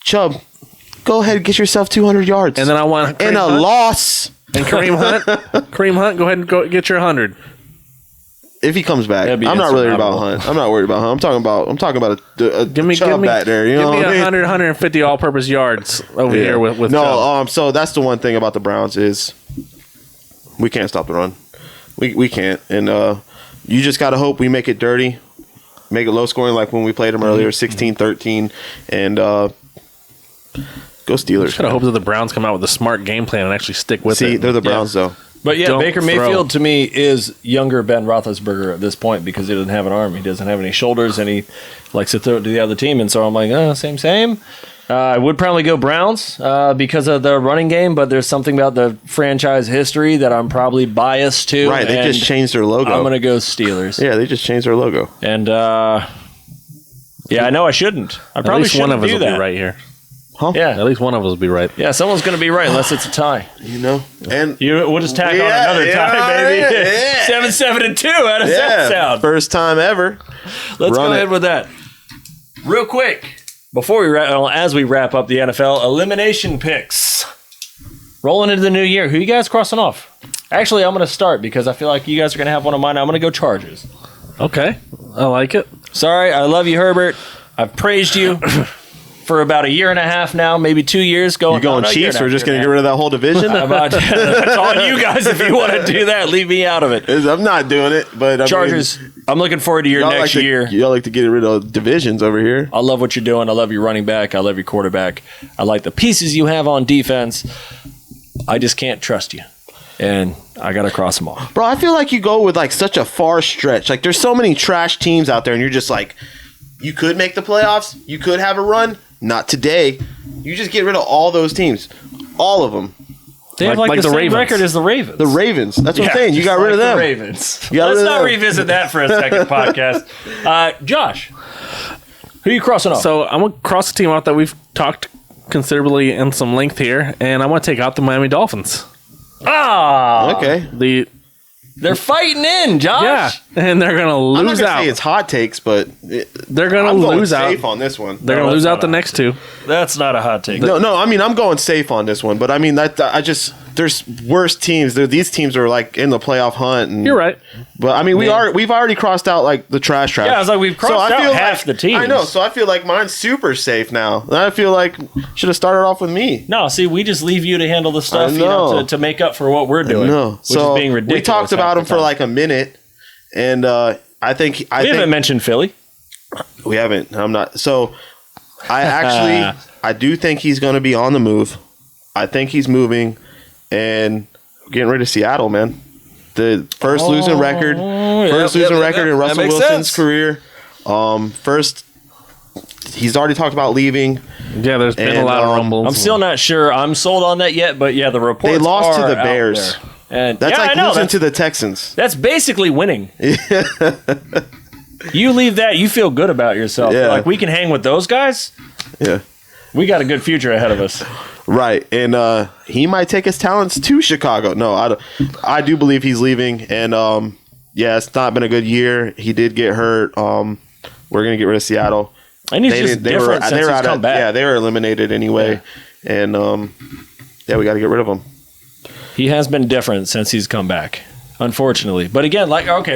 Chubb, go ahead and get yourself 200 yards. And then I want Kareem Hunt. Loss. And Kareem Hunt, go ahead and go get your 100. If he comes back, I'm not really about Hunt. I'm not worried about Hunt. I'm talking about a Chubb back there. Give me 100, 150 all-purpose yards over here with Chubb. So that's the one thing about the Browns is we can't stop the run. We can't, and you just got to hope we make it dirty, make it low scoring like when we played them earlier, 16-13, and go Steelers. Just gotta hope that the Browns come out with a smart game plan and actually stick with it. See, they're the Browns though. But Baker Mayfield to me is younger Ben Roethlisberger at this point because he doesn't have an arm, he doesn't have any shoulders, and he likes to throw it to the other team. And so I'm like, same. I would probably go Browns because of the running game, but there's something about the franchise history that I'm probably biased to. Right, they just changed their logo. I'm going to go Steelers. Yeah, they just changed their logo. And I know I shouldn't. I probably shouldn't do that. At least one of us will be right here. Huh? Yeah, at least one of us will be right. Yeah, someone's going to be right unless it's a tie. And we'll just tack on another tie, baby. Yeah. 7-7-2. How does that sound? First time ever. Let's go ahead with that. Real quick. Before as we wrap up the NFL elimination picks, rolling into the new year, who you guys crossing off? Actually, I'm going to start because I feel like you guys are going to have one of mine. I'm going to go Chargers. Okay, I like it. Sorry, I love you, Herbert. I've praised you for about a year and a half now, maybe 2 years. You going Chiefs? We're just going to get rid of that whole division? That's on you guys if you want to do that. Leave me out of it. I'm not doing it. But Chargers, I'm looking forward to your next year. Y'all like to get rid of divisions over here. I love what you're doing. I love your running back. I love your quarterback. I like the pieces you have on defense. I just can't trust you. And I got to cross them off. Bro, I feel like you go with like such a far stretch. Like there's so many trash teams out there and you're just like, you could make the playoffs. You could have a run. Not today. You just get rid of all those teams. All of them. They have like the same Ravens. Record as the Ravens. The Ravens. That's what I'm saying. You got rid of them. The Ravens. Let's not revisit that for a second podcast. Josh, who are you crossing off? So I'm going to cross a team out that we've talked considerably in some length here, and I want to take out the Miami Dolphins. Okay. They're fighting in, Josh. Yeah, and they're going to lose out. I'm not going to say it's hot takes, but they're going to lose out. I'm safe on this one. They're going to lose out the next two. That's not a hot take. No. I mean, I'm going safe on this one, but I mean there's worse teams. These teams are like in the playoff hunt. And, you're right. But I mean, we've already crossed out like the trash. Yeah, I was like, we've crossed out half the teams. I know, so I feel like mine's super safe now. And I feel like should have started off with me. No, see, we just leave you to handle the stuff, to make up for what we're doing. No, which is being ridiculous. We talked about them for like a minute, and I think we haven't mentioned Philly. We haven't. I'm not. So I do think he's going to be on the move. I think he's moving and getting rid of Seattle, man. The first losing record in Russell Wilson's career. First, he's already talked about leaving. Yeah, there's been a lot of rumbles. I'm still not sure I'm sold on that yet, but yeah, the reports they lost to the Bears. And that's like losing to the Texans. That's basically winning. You leave that, you feel good about yourself. Yeah. Like, we can hang with those guys. Yeah. We got a good future ahead of us. Right. And he might take his talents to Chicago. No, I do believe he's leaving. And, it's not been a good year. He did get hurt. We're going to get rid of Seattle. And he's just different since he's come back. Yeah, they were eliminated anyway. Yeah. And, we got to get rid of him. He has been different since he's come back, unfortunately. But again,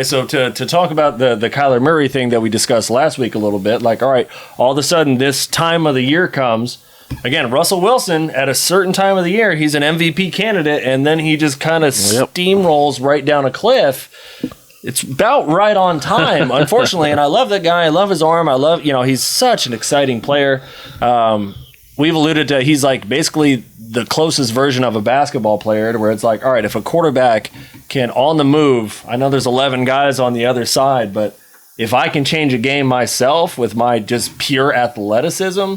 so to talk about the Kyler Murray thing that we discussed last week a little bit, all right, all of a sudden this time of the year comes. Again, Russell Wilson, at a certain time of the year, he's an MVP candidate, and then he just kind of steamrolls right down a cliff. It's about right on time, unfortunately, and I love that guy. I love his arm. I love, he's such an exciting player. We've alluded to he's like basically the closest version of a basketball player to where it's like, all right, if a quarterback can on the move, I know there's 11 guys on the other side, but if I can change a game myself with my just pure athleticism,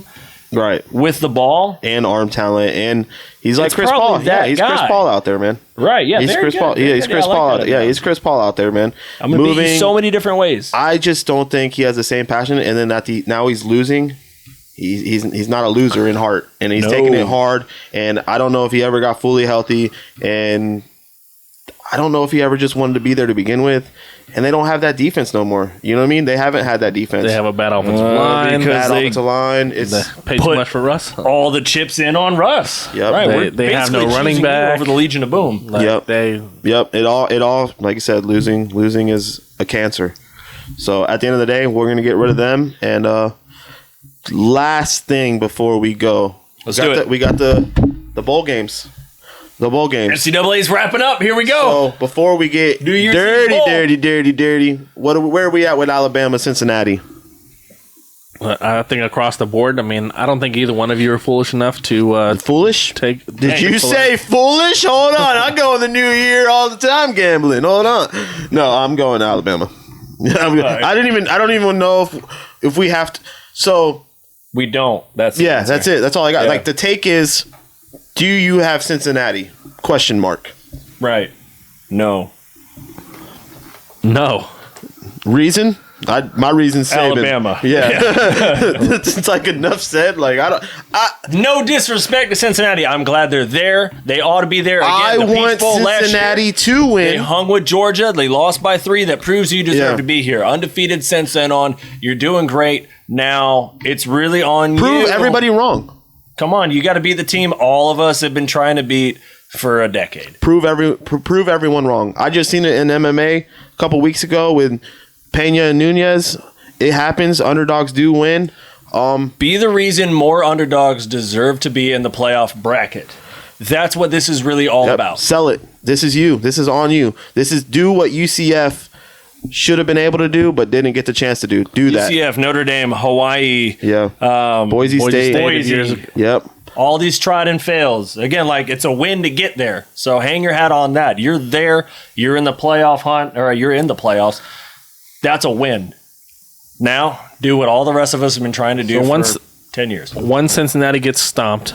right, with the ball and arm talent, and he's like Chris Paul. Yeah, he's Chris Paul out there, man. Right, yeah, he's Chris Paul. Yeah, he's Chris Paul. Yeah, he's Chris Paul out there, man. I'm gonna beat you so many different ways. I just don't think he has the same passion, and then now he's losing. He's not a loser in heart, and he's taking it hard. And I don't know if he ever got fully healthy, and I don't know if he ever just wanted to be there to begin with. And they don't have that defense no more. You know what I mean? They haven't had that defense. They have a bad offensive line. Offensive line. It's paid too much for Russ. All the chips in on Russ. Yep. Right. They have no running back over the Legion of Boom. Yep. It all. Like I said, losing is a cancer. So at the end of the day, we're gonna get rid of them. And last thing before we go, we got the bowl games. The bowl games. NCAA's wrapping up. Here we go. So before we get dirty, where are we at with Alabama, Cincinnati? I think across the board. I mean, I don't think either one of you are foolish enough to foolish. Did you say foolish? Hold on, I go in the new year all the time gambling. Hold on. No, I'm going to Alabama. I don't even know if we have to. So we don't. That's it. That's all I got. Yeah. Like the take is. Do you have Cincinnati? Question mark. Right. No. Reason? My reason's Alabama. Yeah. It's like enough said. Like no disrespect to Cincinnati. I'm glad they're there. They ought to be there again. I want Cincinnati to win. They hung with Georgia. They lost by 3. That proves you deserve to be here. Undefeated since then on. You're doing great. Now it's really on you. Prove everybody wrong. Come on, you got to beat the team all of us have been trying to beat for a decade. Prove everyone wrong. I just seen it in MMA a couple weeks ago with Pena and Nunez. It happens. Underdogs do win. Be the reason more underdogs deserve to be in the playoff bracket. That's what this is really all about. Sell it. This is you. This is on you. This is do what UCF should have been able to do, but didn't get the chance to do. Do that. UCF, Notre Dame, Hawaii. Boise State. Boise. Yep. All these tried and fails. Again, like it's a win to get there. So hang your hat on that. You're there. You're in the playoff hunt, or you're in the playoffs. That's a win. Now, do what all the rest of us have been trying to do for 10 years. Once Cincinnati gets stomped,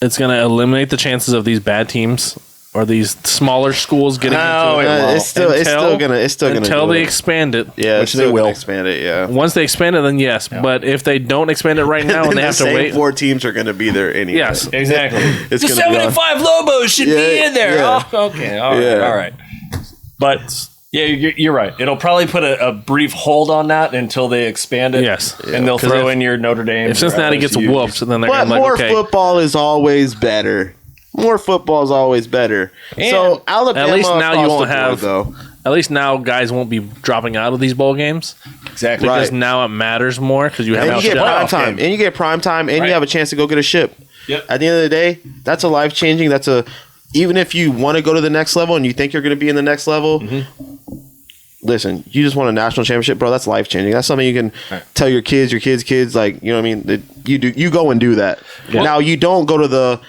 it's going to eliminate the chances of these bad teams or these smaller schools getting into it. It's still gonna until they expand it. Yeah, which they will expand it. Yeah. Once they expand it, then yes. Yeah. But if they don't expand it right now and they have to wait, 4 teams are going to be there anyway. Yes, exactly. The 75 Lobos should be in there. Yeah. Oh, okay. All right. But yeah, you're right. It'll probably put a brief hold on that until they expand it. Yes, and they'll throw in your Notre Dame. If Cincinnati gets whooped, then they're going to more football is always better. More football is always better. And so Alabama, at least now you won't have. At least now guys won't be dropping out of these bowl games. Exactly, because now it matters more because you have and you get prime time, and you get prime time, and you have a chance to go get a ship. Yep. At the end of the day, that's a life changing. Even if you want to go to the next level and you think you're going to be in the next level. Mm-hmm. Listen, you just won a national championship, bro. That's life changing. That's something you can tell your kids, like, you know what I mean? You go and do that. Yeah. Now you don't go to the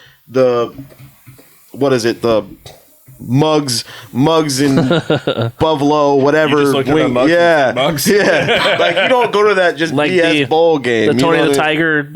what is it? The mugs in Buffalo, whatever. Mugs. Yeah. Like you don't go to that just like BS bowl game. The Tony the Tiger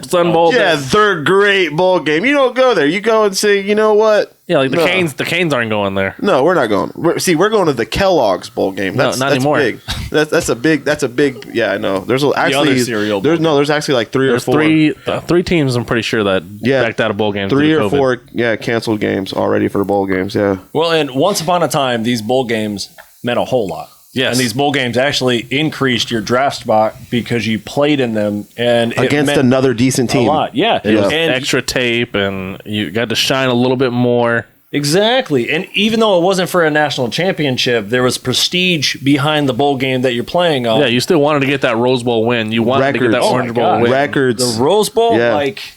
Sun Bowl. Yeah, third great bowl game. You don't go there. You go and say, you know what? Yeah, like the Canes aren't going there. No, we're not going. We're going to the Kellogg's bowl game. That's anymore. Big. That's a big. Yeah, I know. There's actually like 3 or 4. Three teams. I'm pretty sure that backed out of bowl games. 3 or 4 canceled games already for bowl games. Yeah. Well, and once upon a time, these bowl games meant a whole lot. Yes. And these bowl games actually increased your draft spot because you played in them and against another decent team. A lot, yeah. It was extra tape and you got to shine a little bit more. Exactly. And even though it wasn't for a national championship, there was prestige behind the bowl game that you're playing on. Yeah, you still wanted to get that Rose Bowl win. You wanted to get that Orange Bowl win. Records. The Rose Bowl,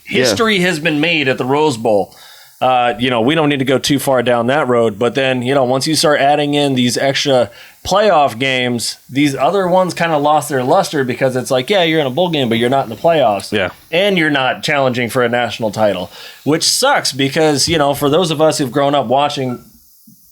history has been made at the Rose Bowl. We don't need to go too far down that road, but then, once you start adding in these extra playoff games, these other ones kind of lost their luster because it's like, you're in a bowl game, but you're not in the playoffs. Yeah. And you're not challenging for a national title, which sucks because, for those of us who've grown up watching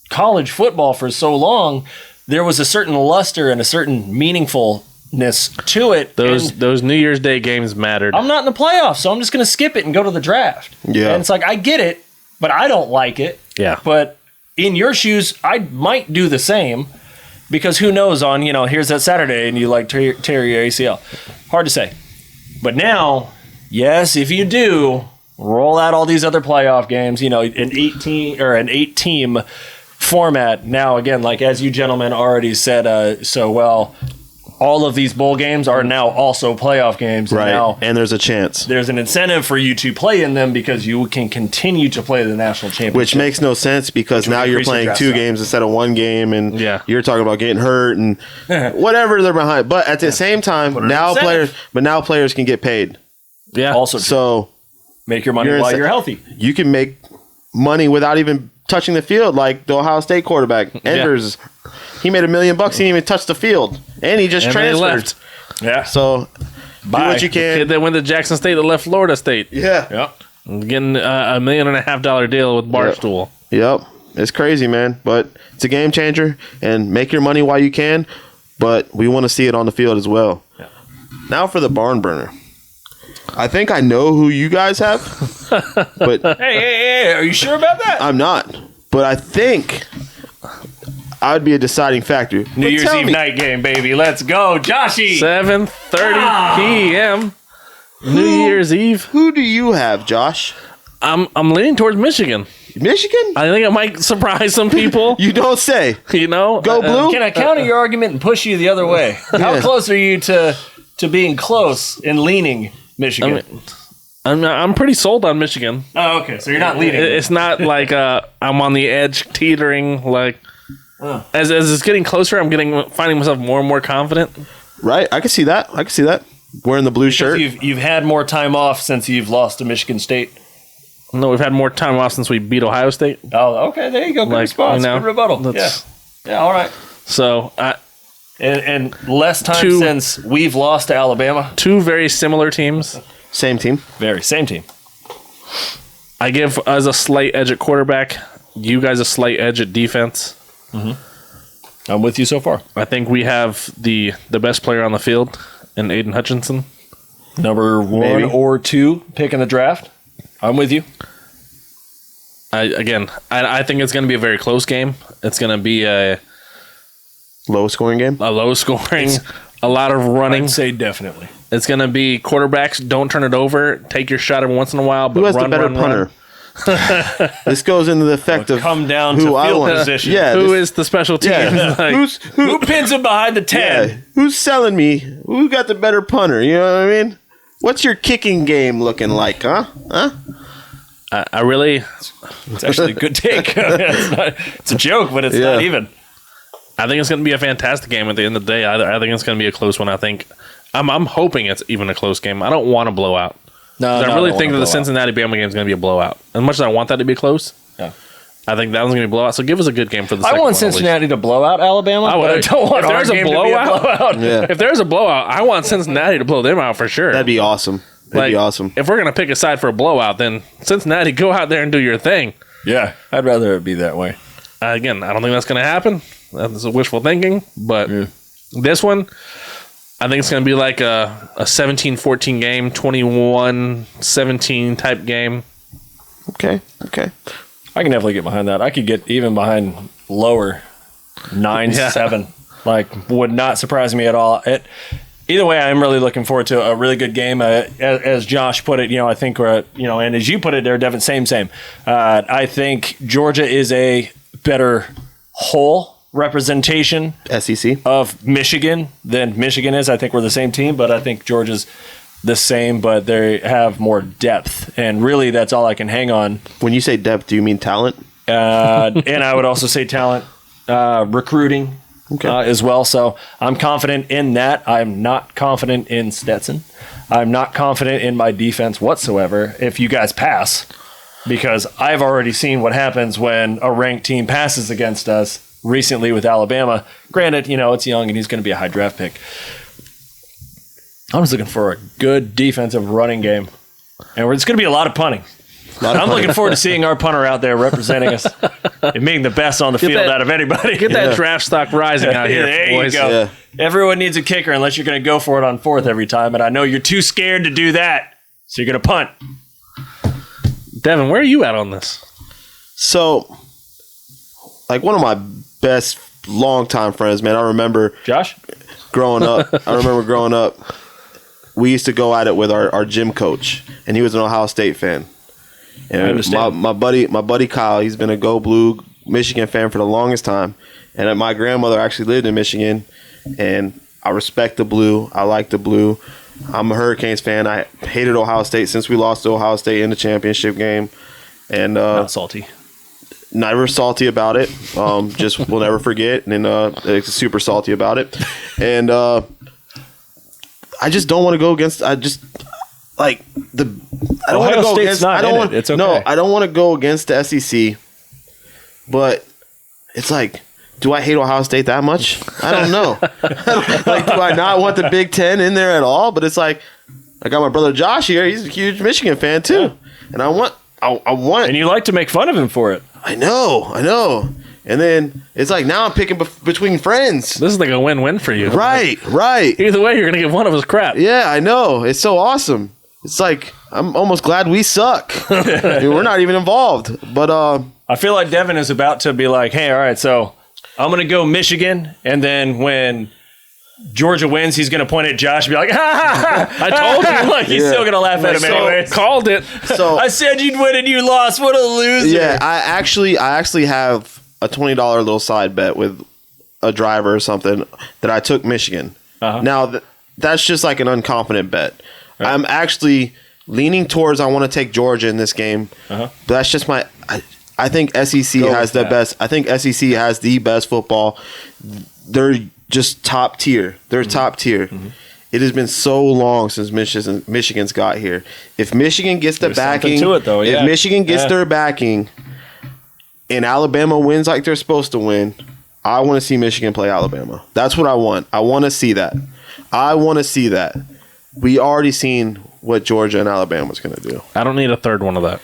college football for so long, there was a certain luster and a certain meaningfulness to it. Those New Year's Day games mattered. I'm not in the playoffs, so I'm just going to skip it and go to the draft. Yeah. And it's like, I get it, but I don't like it. Yeah. But in your shoes, I might do the same because who knows on, here's that Saturday and you tear your ACL. Hard to say. But now, yes, if you do, roll out all these other playoff games, an 8-team format. Now, again, like as you gentlemen already said so well, all of these bowl games are now also playoff games. Right. Now, and there's a chance. There's an incentive for you to play in them because you can continue to play the national championship. Which makes no sense because now you're playing 2 games instead of 1 game and you're talking about getting hurt and whatever they're behind. But at the same time, now players can get paid. Yeah. Also, so make your money while you're healthy. You can make money without even touching the field, like the Ohio State quarterback, Enders. He made $1 million. He didn't even touch the field, and he just transferred. Yeah. So do what you can. The kid that went to Jackson State that left Florida State. Yeah. Yep. Getting a $1.5 million deal with Barstool. Yep. It's crazy, man. But it's a game changer, and make your money while you can. But we want to see it on the field as well. Yeah. Now for the barn burner. I think I know who you guys have. But hey, are you sure about that? I'm not. But I think I would be a deciding factor. New Year's Eve night game, baby. Let's go, Joshy. 7:30 p.m. New Year's Eve. Who do you have, Josh? I'm leaning towards Michigan. Michigan? I think it might surprise some people. You don't say. Go Blue? Can I counter your argument and push you the other way? How close are you to being close and leaning Michigan? I'm pretty sold on Michigan. Oh, okay. So you're not leaning. It's not like I'm on the edge, teetering. Like as it's getting closer, I'm finding myself more and more confident. Right. I can see that. wearing the blue shirt. You've had more time off since you've lost to Michigan State. No, we've had more time off since we beat Ohio State. Oh, okay. There you go. Good response. Good rebuttal. Yeah, all right. So, and less time since we've lost to Alabama. Two very similar teams. Same team. Same team. I give us a slight edge at quarterback. You guys a slight edge at defense. Mm-hmm. I'm with you so far. I think we have the best player on the field in Aiden Hutchinson. Number 1 or 2 pick in the draft. I'm with you. I think it's going to be a very close game. It's going to be a low-scoring game. A low-scoring, a lot of running. I'd say definitely. It's going to be quarterbacks. Don't turn it over. Take your shot every once in a while. But who has the better punter? This goes into the effect of come down to field position. Who is the special team? Yeah. Who pins him behind the 10? Yeah. Who's selling me? Who got the better punter? You know what I mean? What's your kicking game looking like, huh? I really... It's actually a good take. It's a joke, but it's not even. I think it's going to be a fantastic game at the end of the day. I think it's going to be a close one. I'm hoping it's even a close game. I don't want to blow out. I really think that the Cincinnati Bama game is going to be a blowout. As much as I want that to be close, I think that one's going to be a blowout. So give us a good game for the second one. I want Cincinnati to blow out Alabama, but I don't want our game to be a blowout. If there's a blowout, I want Cincinnati to blow them out for sure. That'd be awesome. That'd be awesome. If we're going to pick a side for a blowout, then Cincinnati, go out there and do your thing. Yeah, I'd rather it be that way. Again, I don't think that's going to happen. That's wishful thinking. But this one, I think it's going to be like a 17-14 game, 21-17 type game. Okay. I can definitely get behind that. I could get even behind lower 9-7. Like, would not surprise me at all. Either way, I'm really looking forward to a really good game. As Josh put it, I think and as you put it there, Devin, same. I think Georgia is a better whole representation SEC of Michigan than Michigan is. I think we're the same team, but I think Georgia's the same, but they have more depth, and really that's all I can hang on. When you say depth, do you mean talent? And I would also say talent, recruiting as well. So I'm confident in that. I'm not confident in Stetson. I'm not confident in my defense whatsoever if you guys pass, because I've already seen what happens when a ranked team passes against us recently with Alabama. Granted, it's young and he's going to be a high draft pick. I'm just looking for a good defensive running game. And it's going to be a lot of punting. I'm looking forward to seeing our punter out there representing us and being the best on the field out of anybody. Get that draft stock rising out here, there boys. You go. Yeah. Everyone needs a kicker unless you're going to go for it on 4th every time. And I know you're too scared to do that, so you're going to punt. Devin, where are you at on this? So, like, one of my best longtime friends, man, I remember... Josh? Growing up, we used to go at it with our gym coach, and he was an Ohio State fan. And my buddy Kyle, he's been a Go Blue Michigan fan for the longest time. And my grandmother actually lived in Michigan, and I respect the blue. I like the blue. I'm a Hurricanes fan. I hated Ohio State since we lost to Ohio State in the championship game. And not salty. Never salty about it. Just we'll never forget. And super salty about it. And I just don't want to go against. I don't want to go against. It's okay. No, I don't want to go against the SEC. But it's like, do I hate Ohio State that much? I don't know. Like, do I not want the Big Ten in there at all? But it's like, I got my brother Josh here. He's a huge Michigan fan too, and I want. And you like to make fun of him for it. I know. And then it's like, now I'm picking between friends. This is like a win-win for you. Right. Either way, you're going to get one of us crap. Yeah, I know. It's so awesome. It's like, I'm almost glad we suck. I mean, we're not even involved. But I feel like Devin is about to be like, hey, all right, so I'm going to go Michigan, and then when Georgia wins, he's going to point at Josh and be like, ha, I told you. Like, he's still going to laugh at him anyway. Called it. So I said you'd win and you lost. What a loser. Yeah, I actually have a $20 little side bet with a driver or something that I took Michigan. Uh-huh. Now, that's just like an unconfident bet. Right. I'm actually leaning towards I want to take Georgia in this game. Uh-huh. But that's just my I think SEC has the best. I think SEC has the best football. They're just top tier. They're top tier. Mm-hmm. It has been so long since Michigan's got here. If Michigan gets the backing, to it, though. Yeah. If Michigan gets their backing, and Alabama wins like they're supposed to win, I want to see Michigan play Alabama. That's what I want. I want to see that. We already seen what Georgia and Alabama's going to do. I don't need a third one of that.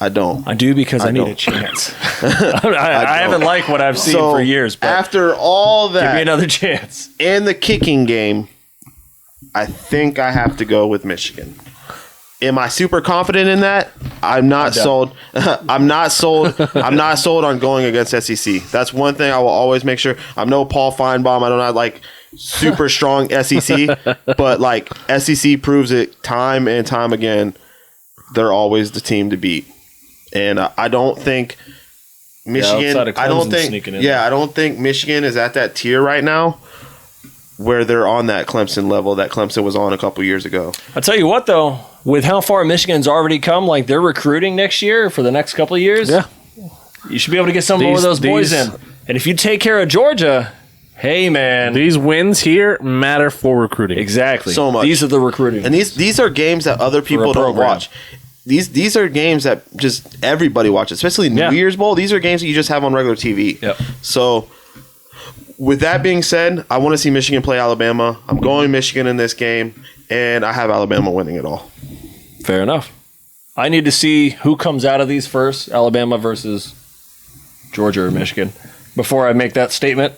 I don't. I do because I need a chance. I haven't liked what I've seen for years. But after all that, give me another chance. And the kicking game, I think I have to go with Michigan. Am I super confident in that? I'm not sold. I'm not sold on going against SEC. That's one thing I will always make sure. I'm no Paul Feinbaum. I don't have like super strong SEC, but like SEC proves it time and time again. They're always the team to beat. And I don't think Michigan. I don't think Michigan is at that tier right now where they're on that Clemson level that Clemson was on a couple years ago. I'll tell you what, though, with how far Michigan's already come, like they're recruiting next year for the next couple of years. Yeah, you should be able to get some more of those boys in. And if you take care of Georgia, hey man, these wins here matter for recruiting. Exactly, so much. These are the recruiting, and these are games that other people don't watch. These are games that just everybody watches, especially New Year's Bowl. These are games that you just have on regular TV. Yep. So, with that being said, I want to see Michigan play Alabama. I'm going Michigan in this game, and I have Alabama winning it all. Fair enough. I need to see who comes out of these first, Alabama versus Georgia or Michigan, before I make that statement.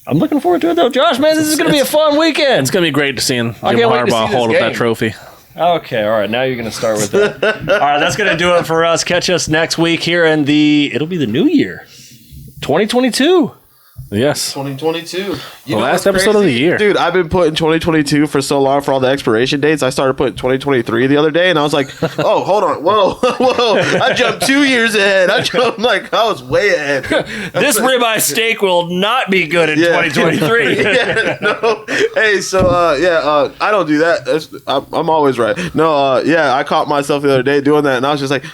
I'm looking forward to it, though. Josh, man, this is going to be a fun weekend. It's going to be great to see him. I can't wait to see Harbaugh hold up that trophy. Okay, all right. Now you're going to start with that. All right, that's going to do it for us. Catch us next week here in it'll be the new year, 2022. Yes. 2022. The last episode of the year. Dude, I've been putting 2022 for so long for all the expiration dates. I started putting 2023 the other day, and I was like, oh, hold on. Whoa. I jumped 2 years ahead. I was way ahead. This ribeye steak will not be good in 2023. No. Hey, so, I don't do that. I'm always right. No, I caught myself the other day doing that, and I was just like,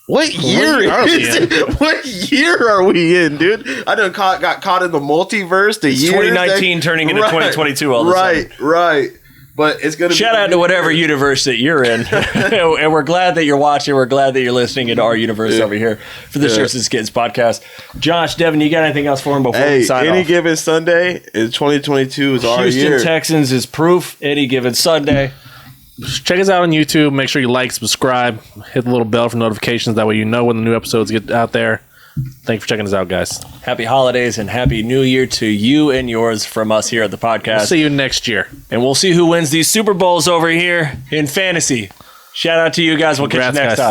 What year are we in, dude? I done got caught in the multiverse. It's 2019 turning into 2022 all of a sudden. Right. But it's going to be... Shout out to whatever universe that you're in. And we're glad that you're watching. We're glad that you're listening into our universe over here for the Shirts and Skins podcast. Josh, Devin, you got anything else for him before we sign off? Any given Sunday in 2022 is our year. Houston Texans is proof. Any given Sunday. Check us out on YouTube. Make sure you like, subscribe, hit the little bell for notifications. That way you know when the new episodes get out there. Thanks for checking us out, guys. Happy holidays and happy new year to you and yours from us here at the podcast. We'll see you next year. And we'll see who wins these Super Bowls over here in fantasy. Shout out to you guys. We'll catch you next time.